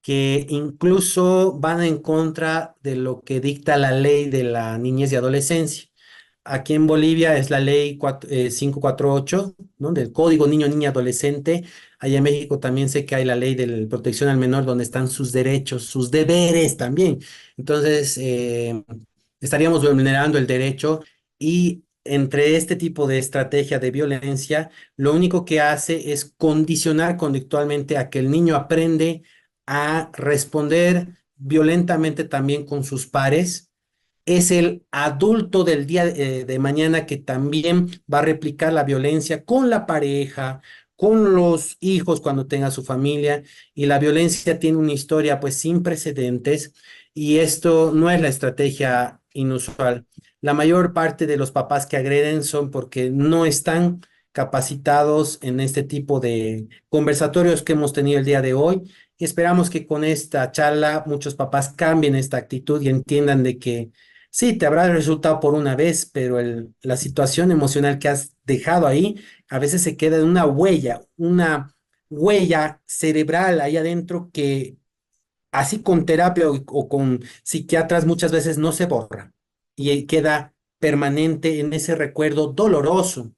Speaker 2: que incluso van en contra de lo que dicta la ley de la niñez y adolescencia. Aquí en Bolivia es la ley 548, ¿no? Del Código Niño, Niña, Adolescente. Allá en México también sé que hay la ley de protección al menor, donde están sus derechos, sus deberes también. Entonces, estaríamos vulnerando el derecho y entre este tipo de estrategia de violencia, lo único que hace es condicionar conductualmente a que el niño aprende a responder violentamente también con sus pares. Es el adulto del día de mañana que también va a replicar la violencia con la pareja, con los hijos cuando tenga su familia, y la violencia tiene una historia pues sin precedentes, y esto no es la estrategia inusual. La mayor parte de los papás que agreden son porque no están capacitados en este tipo de conversatorios que hemos tenido el día de hoy. Y esperamos que con esta charla muchos papás cambien esta actitud y entiendan de que sí, te habrá resultado por una vez, pero la situación emocional que has dejado ahí a veces se queda en una huella cerebral ahí adentro que así con terapia o con psiquiatras muchas veces no se borra y queda permanente en ese recuerdo doloroso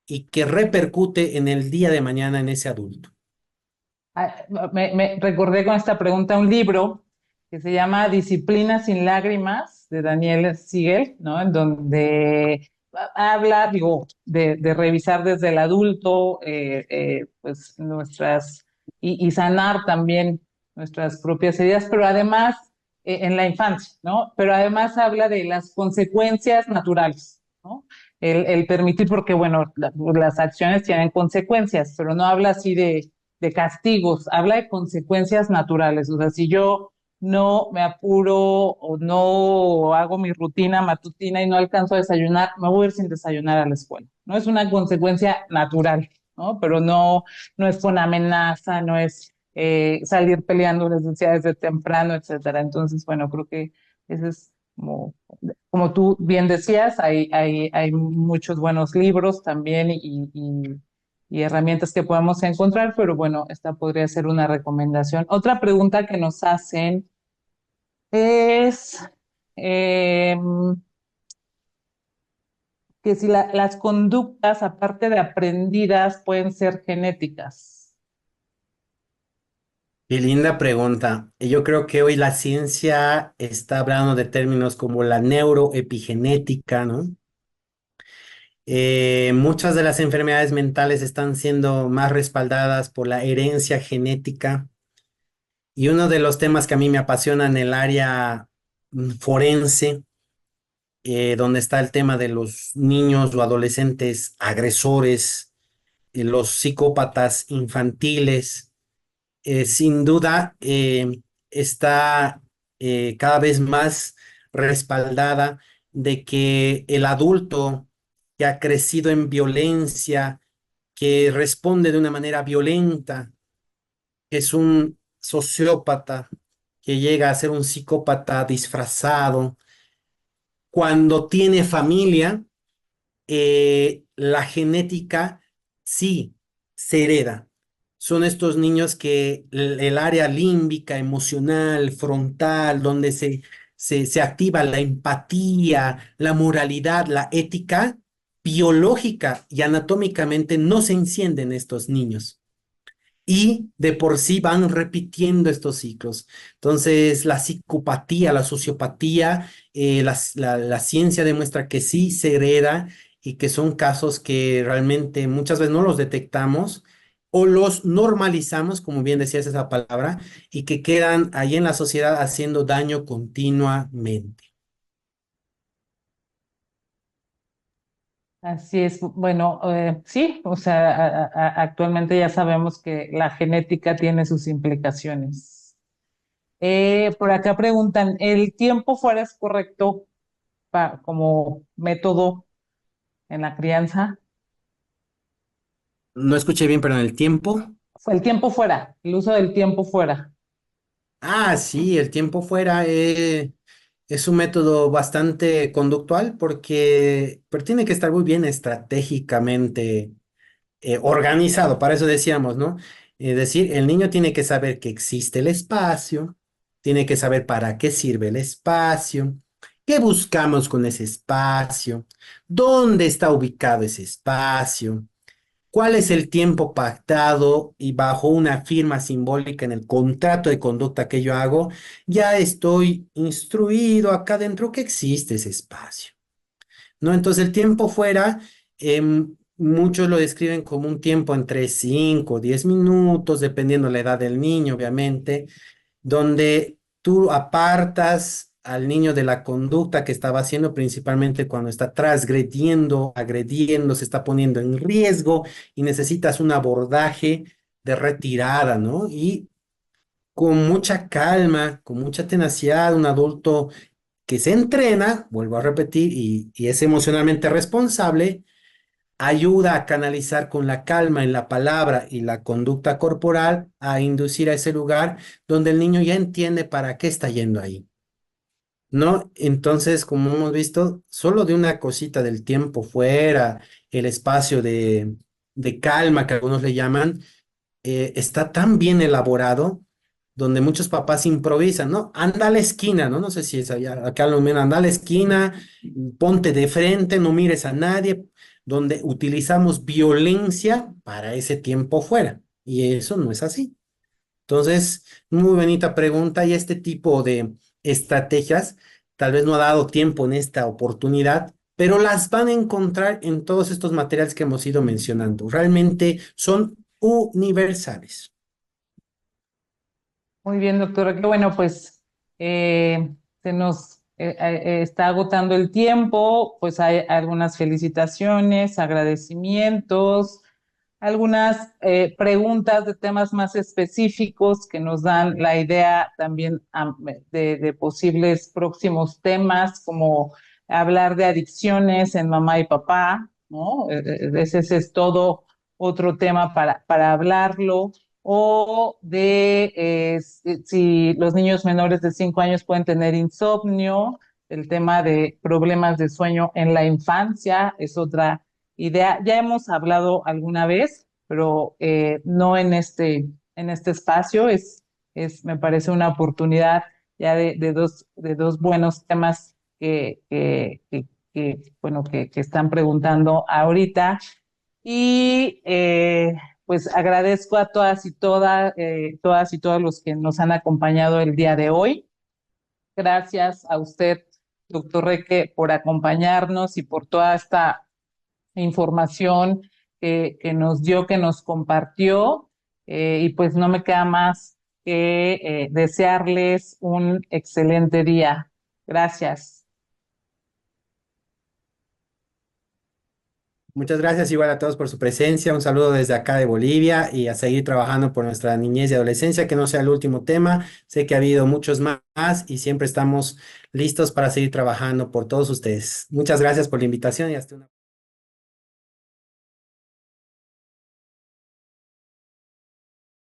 Speaker 2: y que repercute en el día de mañana en ese adulto.
Speaker 1: Ah, me recordé con esta pregunta un libro que se llama Disciplina sin lágrimas de Daniel Siegel, ¿no? En donde habla, digo, de revisar desde el adulto, pues nuestras, y sanar también nuestras propias heridas, pero además en la infancia, ¿no? Pero además habla de las consecuencias naturales, ¿no? El permitir, porque bueno, las acciones tienen consecuencias, pero no habla así de castigos, habla de consecuencias naturales. O sea, si yo no me apuro o no hago mi rutina matutina y no alcanzo a desayunar, me voy a ir sin desayunar a la escuela. No es una consecuencia natural, ¿no? Pero no, no es con amenaza, no es salir peleando les decía desde temprano, etcétera. Entonces, bueno, creo que ese es como tú bien decías, hay muchos buenos libros también y herramientas que podemos encontrar, pero bueno, esta podría ser una recomendación. Otra pregunta que nos hacen es eh, que si las conductas, aparte de aprendidas, pueden ser genéticas.
Speaker 2: Qué linda pregunta. Y yo creo que hoy la ciencia está hablando de términos como la neuroepigenética, ¿no? Muchas de las enfermedades mentales están siendo más respaldadas por la herencia genética. Y uno de los temas que a mí me apasiona en el área forense, donde está el tema de los niños o adolescentes agresores, los psicópatas infantiles, sin duda está cada vez más respaldada de que el adulto que ha crecido en violencia, que responde de una manera violenta, que es un sociópata, que llega a ser un psicópata disfrazado, cuando tiene familia, la genética sí se hereda. Son estos niños que el área límbica, emocional, frontal, donde se activa la empatía, la moralidad, la ética, biológica y anatómicamente no se encienden estos niños y de por sí van repitiendo estos ciclos. Entonces, la psicopatía, la sociopatía, la ciencia demuestra que sí se hereda y que son casos que realmente muchas veces no los detectamos o los normalizamos, como bien decías esa palabra, y que quedan ahí en la sociedad haciendo daño continuamente.
Speaker 1: Así es. Bueno, sí, o sea, actualmente ya sabemos que la genética tiene sus implicaciones. Por acá preguntan, ¿el tiempo fuera es correcto como método en la crianza?
Speaker 2: No escuché bien, pero en el tiempo.
Speaker 1: Fue el tiempo fuera, el uso del tiempo fuera.
Speaker 2: Ah, sí, el tiempo fuera es un método bastante conductual porque pero tiene que estar muy bien estratégicamente organizado. Para eso decíamos, ¿no? Es decir, el niño tiene que saber que existe el espacio, tiene que saber para qué sirve el espacio, qué buscamos con ese espacio, dónde está ubicado ese espacio. ¿Cuál es el tiempo pactado y bajo una firma simbólica en el contrato de conducta que yo hago? Ya estoy instruido acá dentro que existe ese espacio, ¿no? Entonces el tiempo fuera, muchos lo describen como un tiempo entre 5 o 10 minutos, dependiendo la edad del niño, obviamente, donde tú apartas al niño de la conducta que estaba haciendo, principalmente cuando está transgrediendo, agrediendo, se está poniendo en riesgo y necesitas un abordaje de retirada, ¿no? Y con mucha calma, con mucha tenacidad, un adulto que se entrena, vuelvo a repetir, y es emocionalmente responsable, ayuda a canalizar con la calma en la palabra y la conducta corporal a inducir a ese lugar donde el niño ya entiende para qué está yendo ahí, ¿no? Entonces, como hemos visto, solo de una cosita del tiempo fuera, el espacio de calma que algunos le llaman, está tan bien elaborado, donde muchos papás improvisan, ¿no? Anda a la esquina, ¿no? No sé si es allá, acá lo mismo, anda a la esquina, ponte de frente, no mires a nadie, donde utilizamos violencia para ese tiempo fuera. Y eso no es así. Entonces, muy bonita pregunta y este tipo de estrategias tal vez no ha dado tiempo en esta oportunidad, pero las van a encontrar en todos estos materiales que hemos ido mencionando. Realmente son universales.
Speaker 1: Muy bien, doctora. Qué bueno, pues se nos está agotando el tiempo, pues hay algunas felicitaciones, agradecimientos, algunas preguntas de temas más específicos que nos dan la idea también de posibles próximos temas, como hablar de adicciones en mamá y papá, ¿no? Ese es todo otro tema para hablarlo o de si los niños menores de 5 años pueden tener insomnio, el tema de problemas de sueño en la infancia es otra idea. Ya hemos hablado alguna vez, pero no en este espacio. Me parece una oportunidad ya de dos buenos temas bueno, que están preguntando ahorita. Y pues agradezco a todas y todos los que nos han acompañado el día de hoy. Gracias a usted, doctor Reque, por acompañarnos y por toda esta información que nos dio, que nos compartió. Y pues no me queda más que desearles un excelente día. Gracias.
Speaker 2: Muchas gracias igual a todos por su presencia. Un saludo desde acá de Bolivia y a seguir trabajando por nuestra niñez y adolescencia, que no sea el último tema. Sé que ha habido muchos más y siempre estamos listos para seguir trabajando por todos ustedes. Muchas gracias por la invitación y hasta una